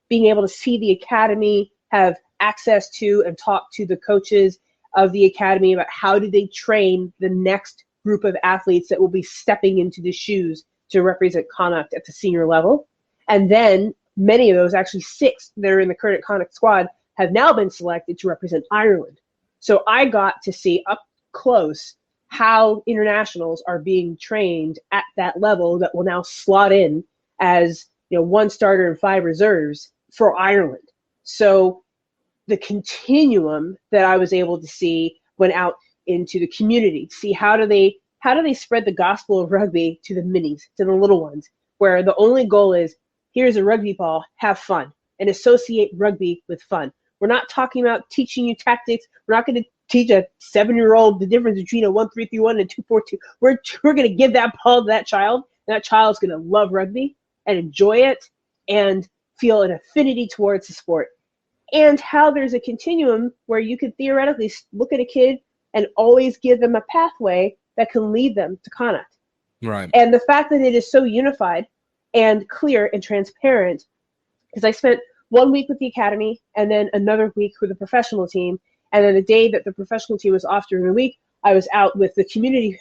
being able to see the academy, have access to and talk to the coaches of the academy about how do they train the next group of athletes that will be stepping into the shoes to represent Connacht at the senior level. And then many of those, actually 6 that are in the current Connacht squad, have now been selected to represent Ireland. So I got to see up close how internationals are being trained at that level that will now slot in as 1 starter and 5 reserves for Ireland. So the continuum that I was able to see went out into the community, see how do they spread the gospel of rugby to the minis, to the little ones, where the only goal is, here's a rugby ball, have fun, and associate rugby with fun. We're not talking about teaching you tactics. We're not going to teach a 7-year-old the difference between a 1-3-3-1 and 2-4-2. We're going to give that ball to that child, and that child's going to love rugby and enjoy it and feel an affinity towards the sport. And how there's a continuum where you could theoretically look at a kid and always give them a pathway that can lead them to Connacht. Right. And the fact that it is so unified and clear and transparent, because I spent 1 week with the academy and then another week with the professional team, and then the day that the professional team was off during the week, I was out with the community,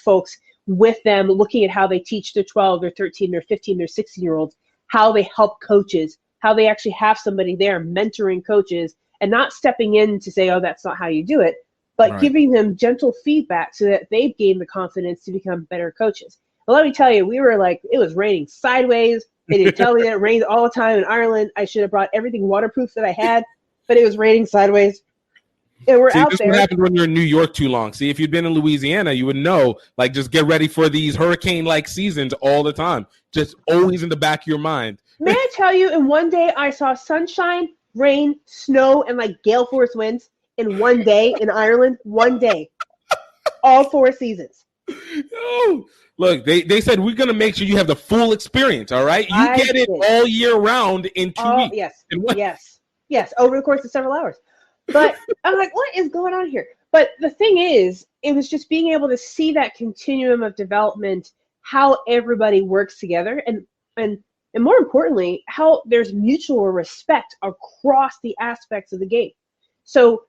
folks, with them, looking at how they teach their 12, their 13, their 15, their 16-year-olds, how they help coaches, how they actually have somebody there mentoring coaches and not stepping in to say, oh, that's not how you do it, but giving them gentle feedback so that they've gained the confidence to become better coaches. Well, let me tell you, we were like, it was raining sideways. They didn't tell me that it rained all the time in Ireland. I should have brought everything waterproof that I had, but it was raining sideways. And we're out this there. What happens when you're in New York too long. See, if you'd been in Louisiana, you would know, like, just get ready for these hurricane-like seasons all the time. Just always in the back of your mind. May I tell you, in one day, I saw sunshine, rain, snow, and like gale force winds in one day in Ireland. One day. All 4 seasons. Oh, look, they said we're going to make sure you have the full experience, all right? You get it all year round in 2 weeks. Yes, over the course of several hours. But I'm like, what is going on here? But the thing is, it was just being able to see that continuum of development, how everybody works together, and more importantly, how there's mutual respect across the aspects of the game. So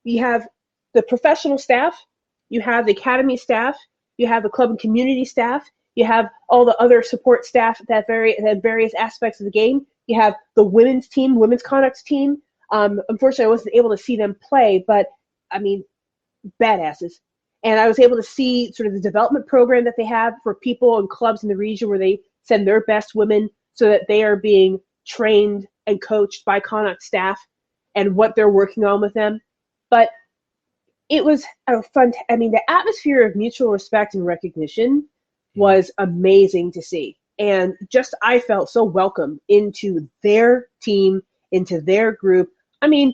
you have the professional staff, you have the academy staff, you have the club and community staff, you have all the other support staff that various aspects of the game. You have the women's team, women's Connacht team. Unfortunately, I wasn't able to see them play, but I mean, badasses. And I was able to see sort of the development program that they have for people and clubs in the region where they send their best women so that they are being trained and coached by Connacht staff and what they're working on with them. But it was a fun, the atmosphere of mutual respect and recognition was amazing to see. And just, I felt so welcome into their team, into their group. I mean,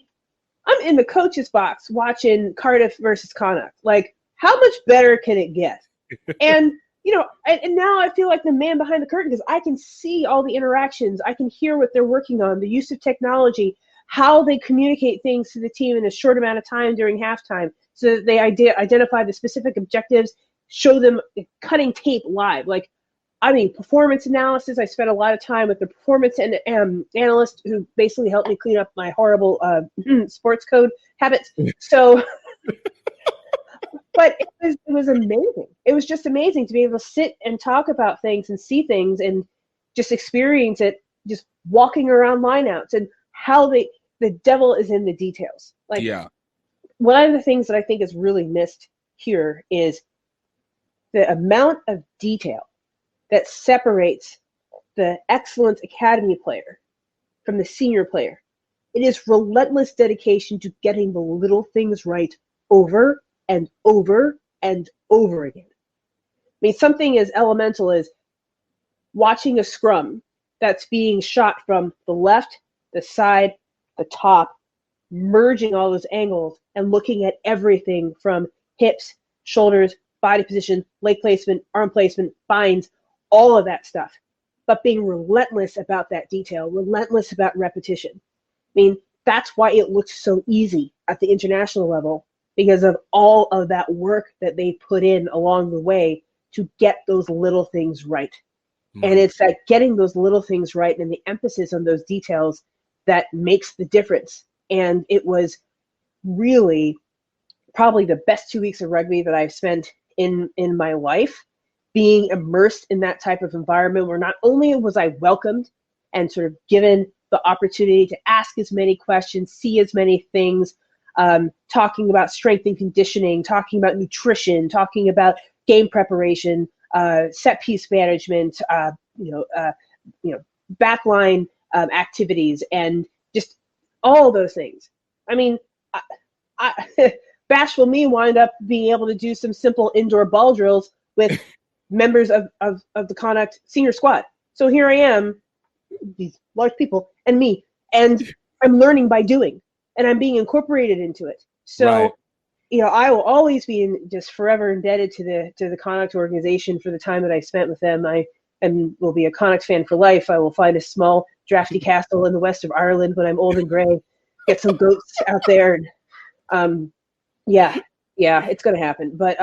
I'm in the coach's box watching Cardiff versus Connacht. Like, how much better can it get? And, and now I feel like the man behind the curtain because I can see all the interactions. I can hear what they're working on, the use of technology, how they communicate things to the team in a short amount of time during halftime so that they identify the specific objectives, show them cutting tape live. Like, performance analysis. I spent a lot of time with the performance analyst who basically helped me clean up my horrible sports code habits. So, but it was amazing. It was just amazing to be able to sit and talk about things and see things and just experience it, just walking around lineouts and how the devil is in the details. Like, one of the things that I think is really missed here is the amount of detail that separates the excellent academy player from the senior player. It is relentless dedication to getting the little things right over and over and over again. Something as elemental as watching a scrum that's being shot from the left, the side, the top, merging all those angles and looking at everything from hips, shoulders, body position, leg placement, arm placement, binds, all of that stuff, but being relentless about that detail, relentless about repetition. That's why it looks so easy at the international level, because of all of that work that they put in along the way to get those little things right. And it's that getting those little things right and the emphasis on those details that makes the difference. And it was really probably the best 2 weeks of rugby that I've spent in my life, being immersed in that type of environment where not only was I welcomed and sort of given the opportunity to ask as many questions, see as many things, talking about strength and conditioning, talking about nutrition, talking about game preparation, set piece management, backline activities, and just all those things. I mean, bashful me wound up being able to do some simple indoor ball drills with members of the Connacht senior squad. So here I am, these large people, and me, and I'm learning by doing, and I'm being incorporated into it. So, Right. I will always be just forever indebted to the Connacht organization for the time that I spent with them. I will be a Connacht fan for life. I will find a small drafty castle in the west of Ireland when I'm old and gray, get some goats out there, and yeah, it's going to happen. But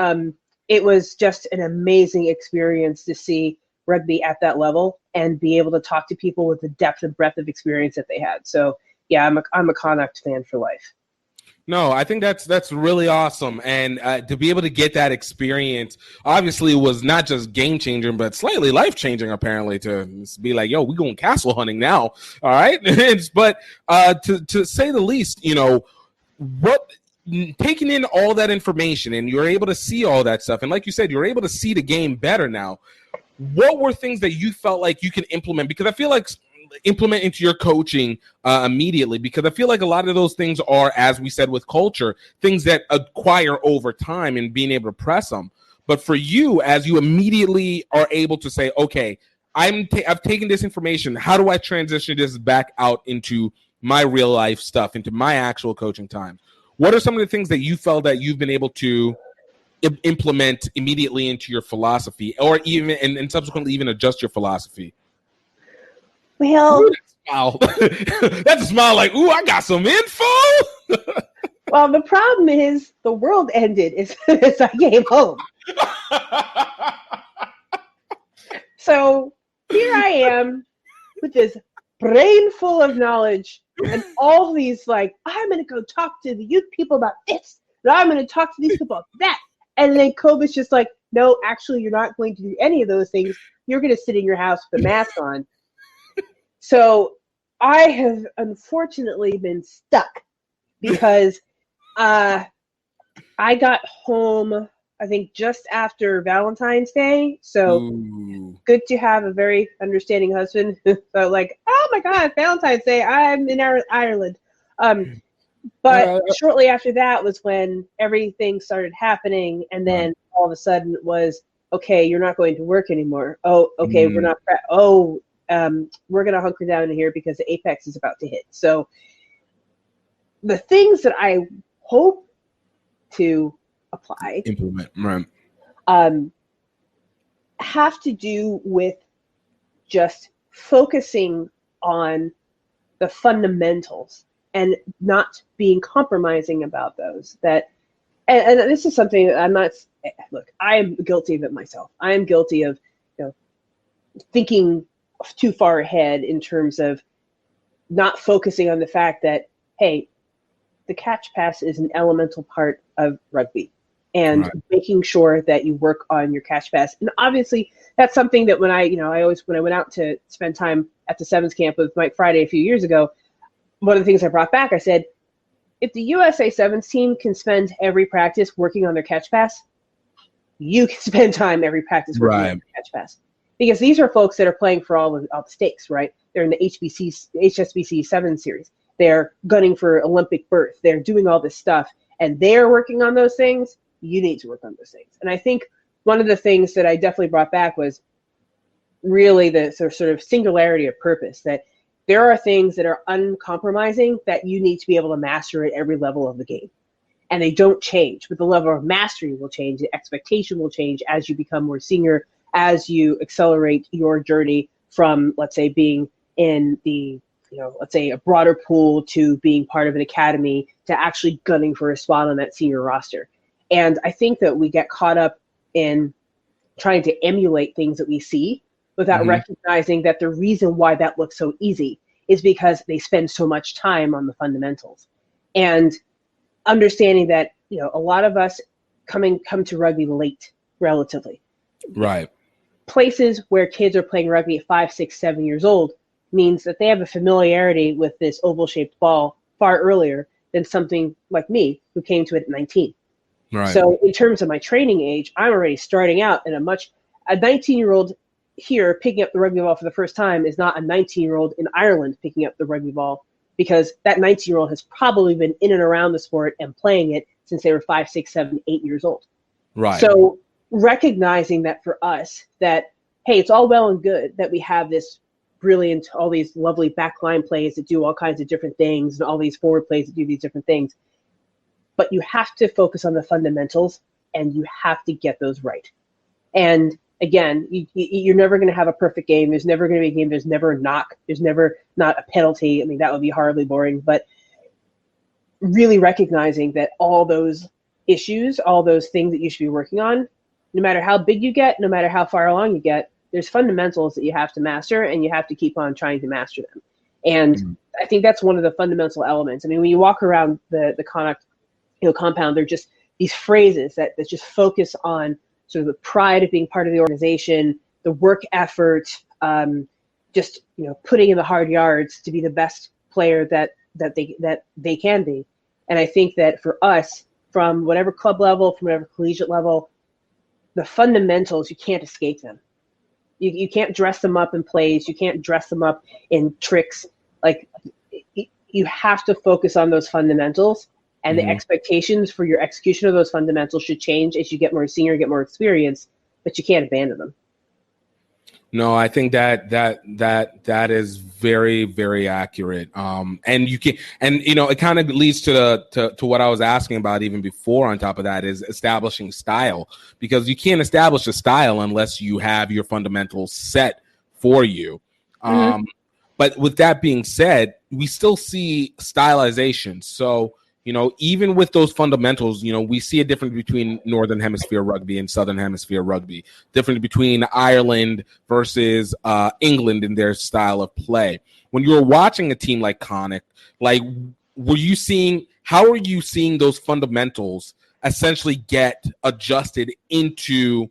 it was just an amazing experience to see rugby at that level and be able to talk to people with the depth and breadth of experience that they had. So yeah, I'm a Connacht fan for life. No, I think that's really awesome, and to be able to get that experience, obviously, was not just game changing, but slightly life changing. Apparently, to be like, "Yo, we going castle hunting now." All right, but to say the least, what taking in all that information, and you're able to see all that stuff, and like you said, you're able to see the game better now. What were things that you felt like you can implement? Because I feel like implement into your coaching immediately, because I feel like a lot of those things are, as we said with culture, things that acquire over time and being able to press them. But for you, as you immediately are able to say, okay, I've taken this information, how do I transition this back out into my real life stuff, into my actual coaching time? What are some of the things that you felt that you've been able to implement immediately into your philosophy, or even and subsequently even adjust your philosophy? Well, that's a smile like, ooh, I got some info. Well, the problem is the world ended as soon as I came home. So here I am with this brain full of knowledge and all these I'm going to go talk to the youth people about this, and I'm going to talk to these people about that. And then COVID's just like, no, actually, you're not going to do any of those things. You're going to sit in your house with a mask on. So I have unfortunately been stuck because I got home, I think, just after Valentine's Day. So good to have a very understanding husband. So oh my God, Valentine's Day, I'm in Ireland. But shortly after that was when everything started happening. And then all of a sudden it was, okay, you're not going to work anymore. Oh, okay, we're not. We're going to hunker down in here because the apex is about to hit. So the things that I hope to implement, right, have to do with just focusing on the fundamentals and not being compromising about those. And this is something that I'm not. Look, I am guilty of it myself. I am guilty of thinking too far ahead in terms of not focusing on the fact that, hey, the catch pass is an elemental part of rugby, and making sure that you work on your catch pass. And obviously that's something that when I went out to spend time at the Sevens camp with Mike Friday a few years ago, one of the things I brought back, I said, if the USA Sevens team can spend every practice working on their catch pass, you can spend time every practice working on your catch pass. Because these are folks that are playing for all the stakes, right? They're in the HSBC 7 series. They're gunning for Olympic berth. They're doing all this stuff, and they're working on those things. You need to work on those things. And I think one of the things that I definitely brought back was really the sort of singularity of purpose, that there are things that are uncompromising that you need to be able to master at every level of the game. And they don't change, but the level of mastery will change. The expectation will change as you become more senior, as you accelerate your journey from, let's say, being in the, let's say a broader pool to being part of an academy to actually gunning for a spot on that senior roster. And I think that we get caught up in trying to emulate things that we see without recognizing that the reason why that looks so easy is because they spend so much time on the fundamentals. And understanding that, a lot of us come to rugby late, relatively. Right. Places where kids are playing rugby at 5, 6, 7 years old means that they have a familiarity with this oval-shaped ball far earlier than something like me, who came to it at 19. Right. So in terms of my training age, I'm already starting out in a 19-year-old here picking up the rugby ball for the first time is not a 19-year-old in Ireland picking up the rugby ball, because that 19-year-old has probably been in and around the sport and playing it since they were 5, 6, 7, 8 years old. Right. So recognizing that for us, that, hey, it's all well and good that we have this brilliant, all these lovely backline plays that do all kinds of different things and all these forward plays that do these different things. But you have to focus on the fundamentals and you have to get those right. And again, you're never going to have a perfect game. There's never going to be a game. There's never a knock. There's never not a penalty. I mean, that would be horribly boring. But really recognizing that all those issues, all those things that you should be working on, no matter how big you get, no matter how far along you get, there's fundamentals that you have to master, and you have to keep on trying to master them. And I think that's one of the fundamental elements. I mean, when you walk around the Connacht compound, they're just these phrases that just focus on sort of the pride of being part of the organization, the work effort, just putting in the hard yards to be the best player that they can be. And I think that for us, from whatever club level, from whatever collegiate level, the fundamentals, you can't escape them. You can't dress them up in plays. You can't dress them up in tricks. Like, you have to focus on those fundamentals, and the expectations for your execution of those fundamentals should change as you get more senior, get more experience, but you can't abandon them. No, I think that is very, very accurate. And you can, and it kind of leads to what I was asking about even before. On top of that, is establishing style, because you can't establish a style unless you have your fundamentals set for you. But with that being said, we still see stylization. So, even with those fundamentals, we see a difference between Northern Hemisphere rugby and Southern Hemisphere rugby, difference between Ireland versus England in their style of play. When you were watching a team like Connacht, how are you seeing those fundamentals essentially get adjusted into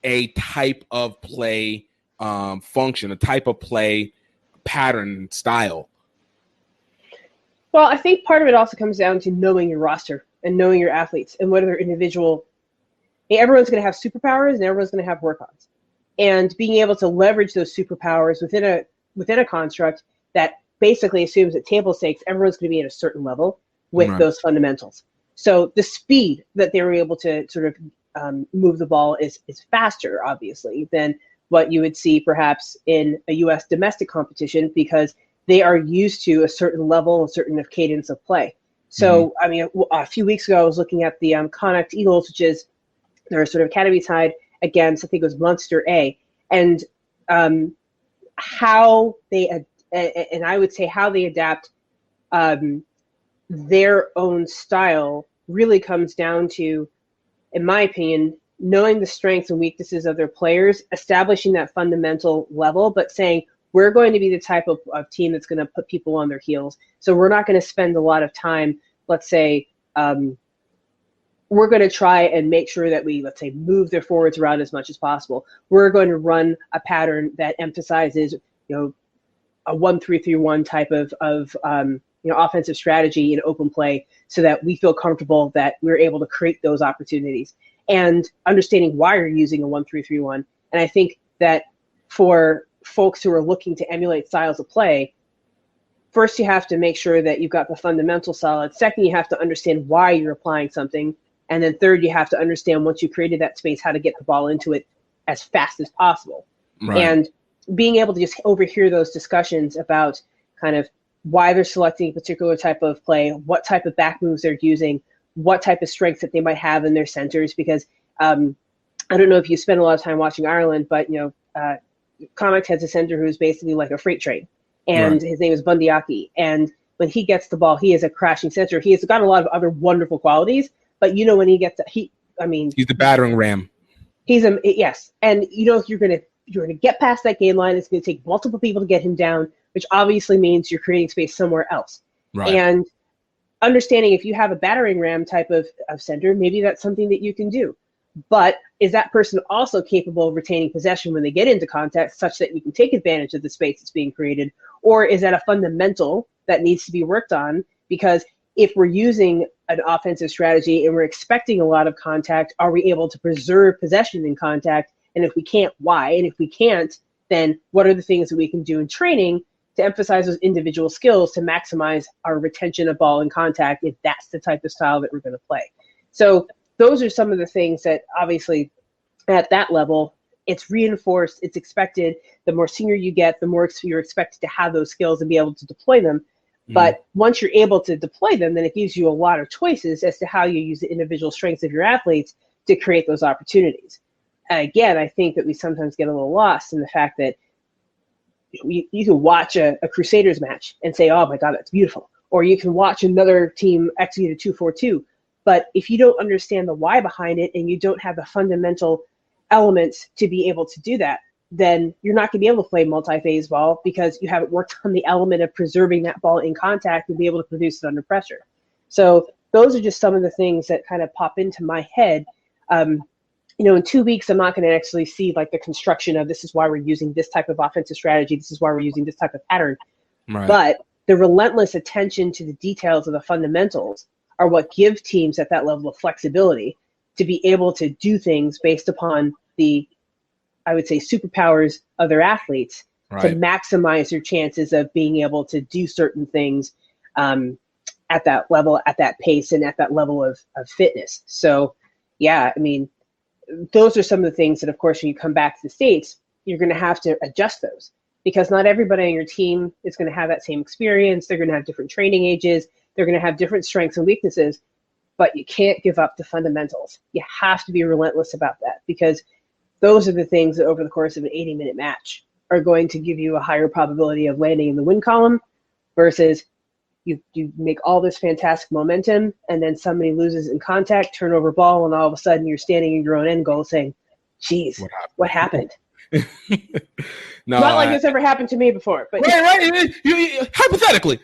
a type of play function, a type of play pattern style? Well, I think part of it also comes down to knowing your roster and knowing your athletes and what other individual. Everyone's going to have superpowers and everyone's going to have work-ons, and being able to leverage those superpowers within a construct that basically assumes that table stakes, everyone's going to be at a certain level with those fundamentals. So the speed that they were able to sort of move the ball is faster, obviously, than what you would see perhaps in a U.S. domestic competition, because they are used to a certain level, a certain cadence of play. So, I mean, a few weeks ago, I was looking at the Connacht Eagles, which is their sort of academy side against, I think it was Munster A, and how they, and I would say how they adapt their own style really comes down to, in my opinion, knowing the strengths and weaknesses of their players, establishing that fundamental level, but saying, we're going to be the type of team that's going to put people on their heels. So we're not going to spend a lot of time, let's say, we're going to try and make sure that we, let's say, move their forwards around as much as possible. We're going to run a pattern that emphasizes, a 1-3-3-1 type of offensive strategy in open play, so that we feel comfortable that we're able to create those opportunities, and understanding why you're using a 1-3-3-1. And I think that for folks who are looking to emulate styles of play, first you have to make sure that you've got the fundamental solid. Second, you have to understand why you're applying something. And then third, you have to understand, once you created that space, how to get the ball into it as fast as possible. Right. And being able to just overhear those discussions about kind of why they're selecting a particular type of play, what type of back moves they're using, what type of strengths that they might have in their centers. Because I don't know if you spend a lot of time watching Ireland, but Connacht has a center who's basically like a freight train, and his name is Bundyaki. And when he gets the ball, he is a crashing center. He has got a lot of other wonderful qualities, but when he gets he's the battering ram. Yes, and you're going to you're going to get past that gain line. It's going to take multiple people to get him down, which obviously means you're creating space somewhere else. Right. And understanding if you have a battering ram type of center, maybe that's something that you can do. But is that person also capable of retaining possession when they get into contact such that you can take advantage of the space that's being created? Or is that a fundamental that needs to be worked on? Because if we're using an offensive strategy and we're expecting a lot of contact, are we able to preserve possession in contact? And if we can't, why? And if we can't, then what are the things that we can do in training to emphasize those individual skills to maximize our retention of ball in contact if that's the type of style that we're going to play? So those are some of the things that obviously at that level, it's reinforced, it's expected. The more senior you get, the more you're expected to have those skills and be able to deploy them. But once you're able to deploy them, then it gives you a lot of choices as to how you use the individual strengths of your athletes to create those opportunities. And again, I think that we sometimes get a little lost in the fact that you can watch a Crusaders match and say, oh my God, that's beautiful. Or you can watch another team execute a 2-4-2. But if you don't understand the why behind it and you don't have the fundamental elements to be able to do that, then you're not going to be able to play multi-phase ball because you haven't worked on the element of preserving that ball in contact and be able to produce it under pressure. So those are just some of the things that kind of pop into my head. In 2 weeks, I'm not going to actually see like the construction of this is why we're using this type of offensive strategy. This is why we're using this type of pattern. Right. But the relentless attention to the details of the fundamentals are what give teams at that level of flexibility to be able to do things based upon the, I would say, superpowers of their athletes to maximize their chances of being able to do certain things at that level, at that pace, and at that level of fitness. So, yeah, I mean, those are some of the things that, of course, when you come back to the States, you're going to have to adjust those because not everybody on your team is going to have that same experience. They're going to have different training ages. They're going to have different strengths and weaknesses, but you can't give up the fundamentals. You have to be relentless about that because those are the things that over the course of an 80-minute match are going to give you a higher probability of landing in the win column versus you make all this fantastic momentum and then somebody loses in contact, turnover ball, and all of a sudden you're standing in your own end goal saying, geez, what happened? No, not like this ever happened to me before. But right. Hypothetically,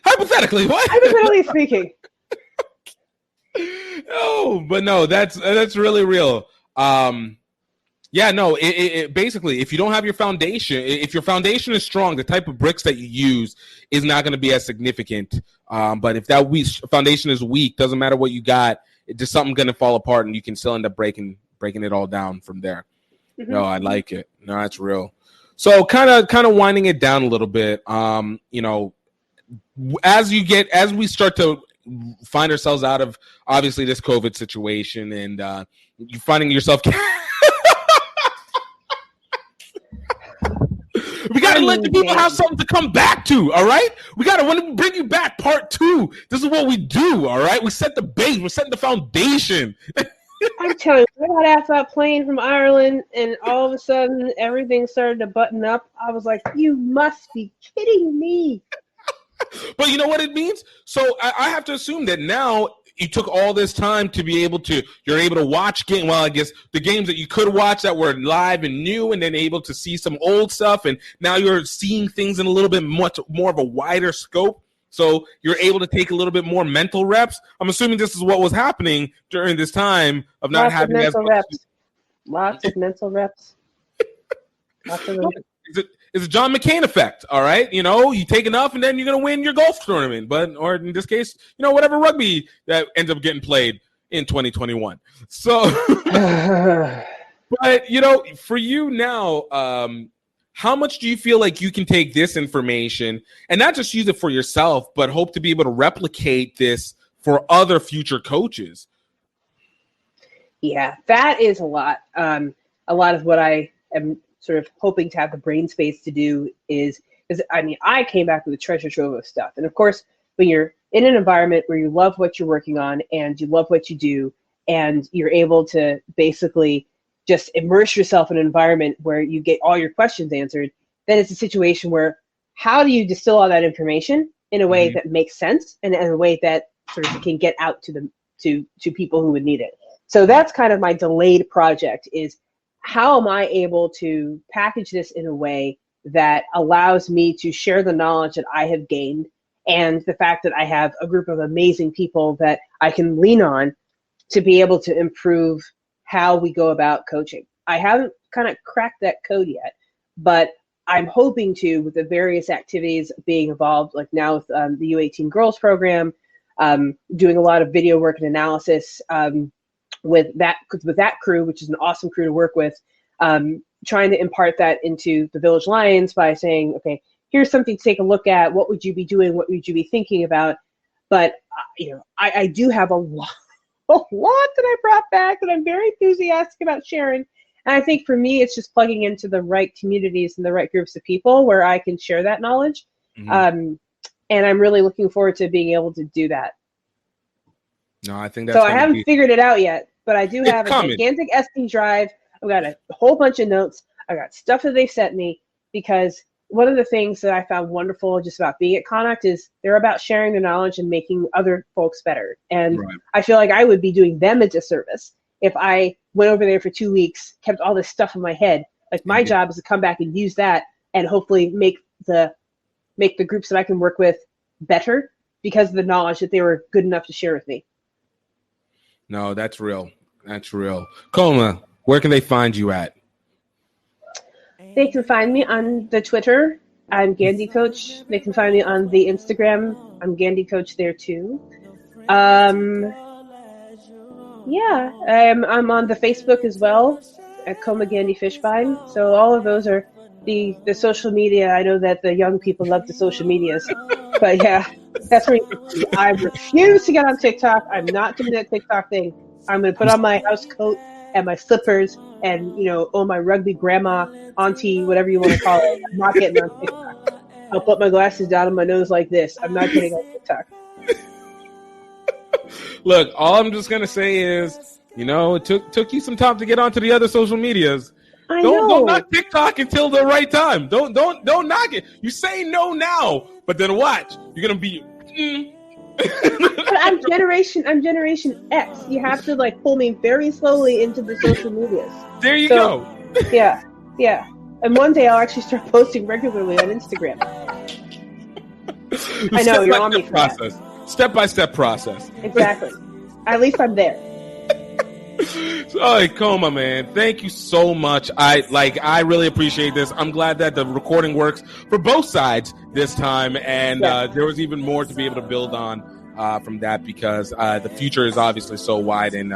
what? Hypothetically speaking. No, that's really real. It basically, if you don't have your foundation, if your foundation is strong, the type of bricks that you use is not going to be as significant. But if that foundation is weak, doesn't matter what you got, just something's going to fall apart, and you can still end up breaking it all down from there. Mm-hmm. No, I like it. No, that's real. So kind of winding it down a little bit. As we start to find ourselves out of obviously this COVID situation, and you're finding yourself. We got to let the people have something to come back to, all right? We got to want to bring you back, part 2. This is what we do, all right? We set the base. We're setting the foundation. I'm telling you, I got asked about playing from Ireland, and all of a sudden, everything started to button up. I was like, you must be kidding me. But you know what it means? So I have to assume that now you took all this time to be able to, you're able to watch game. Well, I guess the games that you could watch that were live and new, and then able to see some old stuff. And now you're seeing things in a little bit much more of a wider scope. So you're able to take a little bit more mental reps. I'm assuming this is what was happening during this time of not having mental reps. Lots of mental reps. Lots of them. It's a John McCain effect, all right? You take enough, and then you're going to win your golf tournament. Or in this case, whatever rugby that ends up getting played in 2021. So, but, for you now, how much do you feel like you can take this information and not just use it for yourself, but hope to be able to replicate this for other future coaches? Yeah, that is a lot. A lot of what I am sort of hoping to have the brain space to do is I came back with a treasure trove of stuff. And of course, when you're in an environment where you love what you're working on and you love what you do, and you're able to basically just immerse yourself in an environment where you get all your questions answered, then it's a situation where how do you distill all that information in a way that makes sense and in a way that sort of can get out to people who would need it. So that's kind of my delayed project is how am I able to package this in a way that allows me to share the knowledge that I have gained and the fact that I have a group of amazing people that I can lean on to be able to improve how we go about coaching. I haven't kind of cracked that code yet, but I'm hoping to, with the various activities being involved, like now with the U18 girls program, doing a lot of video work and analysis with that crew, which is an awesome crew to work with, trying to impart that into the Village Lions by saying, okay, here's something to take a look at. What would you be doing? What would you be thinking about? But I do have a lot that I brought back that I'm very enthusiastic about sharing. And I think for me, it's just plugging into the right communities and the right groups of people where I can share that knowledge. Mm-hmm. And I'm really looking forward to being able to do that. No, I think that's so I haven't figured it out yet, but I do have a gigantic SD drive. I've got a whole bunch of notes. I've got stuff that they've sent me, because one of the things that I found wonderful just about being at Connacht is they're about sharing their knowledge and making other folks better. And right. I feel like I would be doing them a disservice if I went over there for 2 weeks, kept all this stuff in my head. Like my job is to come back and use that and hopefully make the groups that I can work with better because of the knowledge that they were good enough to share with me. No, that's real. That's real. Koma, where can they find you at? They can find me on the Twitter. I'm Gandy Coach. They can find me on the Instagram. I'm Gandy Coach there too. Yeah, I'm on the Facebook as well at Koma Gandy Fischbein. So all of those are the social media. I know that the young people love the social medias, but yeah, that's where I refuse to get on TikTok. I'm not doing that TikTok thing. I'm going to put on my house coat and my slippers and, my rugby grandma, auntie, whatever you want to call it. I'm not getting on TikTok. I'll put my glasses down on my nose like this. I'm not getting on TikTok. Look, all I'm just going to say is, it took you some time to get onto the other social medias. Don't knock TikTok until the right time. Don't knock it. You say no now, but then watch. You're going to be... But I'm Generation X. You have to pull me very slowly into the social medias. There you go. Yeah. And one day I'll actually start posting regularly on Instagram. I know you're on me for that. Step-by-step process. Exactly. At least I'm there. All right, Koma, man, thank you so much. I really appreciate this. I'm glad that the recording works for both sides this time, and there was even more to be able to build on from that, because the future is obviously so wide, and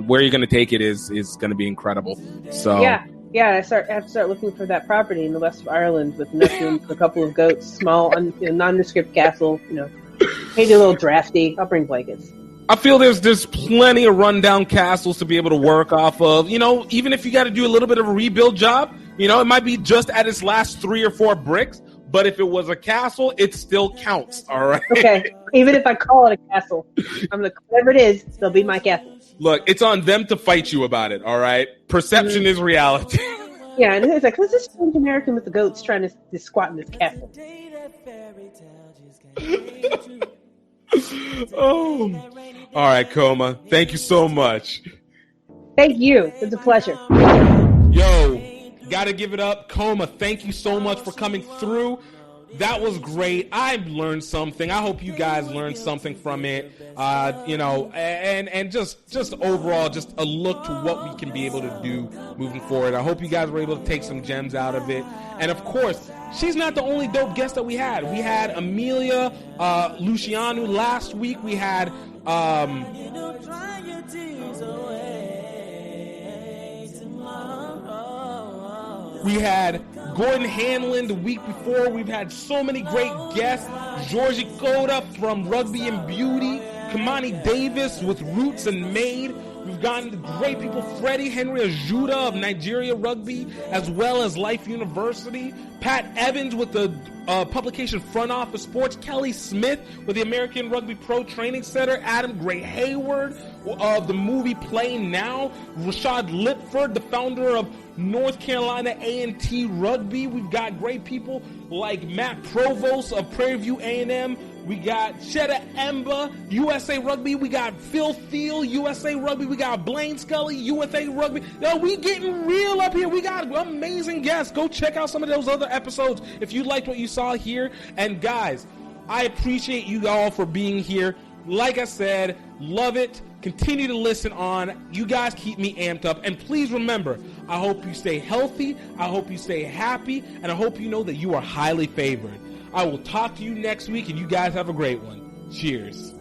where you're going to take it is going to be incredible. So yeah, I have to start looking for that property in the west of Ireland with enough room for a couple of goats, small, nondescript castle. Maybe a little drafty. I'll bring blankets. I feel there's plenty of rundown castles to be able to work off of. Even if you got to do a little bit of a rebuild job, it might be just at its last 3 or 4 bricks. But if it was a castle, it still counts. All right. Okay. Even if I call it a castle, whatever it is, they'll be my castle. Look, it's on them to fight you about it. All right. Perception is reality. Yeah, and it's like, who's this strange American with the goats trying to squat in this castle? Oh. All right, Koma. Thank you so much. Thank you. It's a pleasure. Yo, gotta give it up. Koma, thank you so much for coming through. That was great. I learned something. I hope you guys learned something from it. And just overall, just a look to what we can be able to do moving forward. I hope you guys were able to take some gems out of it. And of course, she's not the only dope guest that we had. We had Amelia Luciano last week. We had Gordon Hanlon the week before. We've had so many great guests. Georgie Coda from Rugby and Beauty. Kamani Davis with Roots and Made. We've gotten great people. Freddie Henry Ajuda of Nigeria Rugby, as well as Life University. Pat Evans with the publication Front Office Sports. Kelly Smith with the American Rugby Pro Training Center. Adam Gray Hayward of the movie Play Now. Rashad Lipford, the founder of North Carolina A&T Rugby. We've got great people like Matt Provost of Prairie View A&M. We got Shedda Emba, USA Rugby. We got Phil Thiel, USA Rugby. We got Blaine Scully, USA Rugby. Yo, we getting real up here. We got amazing guests. Go check out some of those other episodes if you liked what you saw here. And guys, I appreciate you all for being here. Like I said, love it. Continue to listen on. You guys keep me amped up. And please remember, I hope you stay healthy. I hope you stay happy. And I hope you know that you are highly favored. I will talk to you next week, and you guys have a great one. Cheers.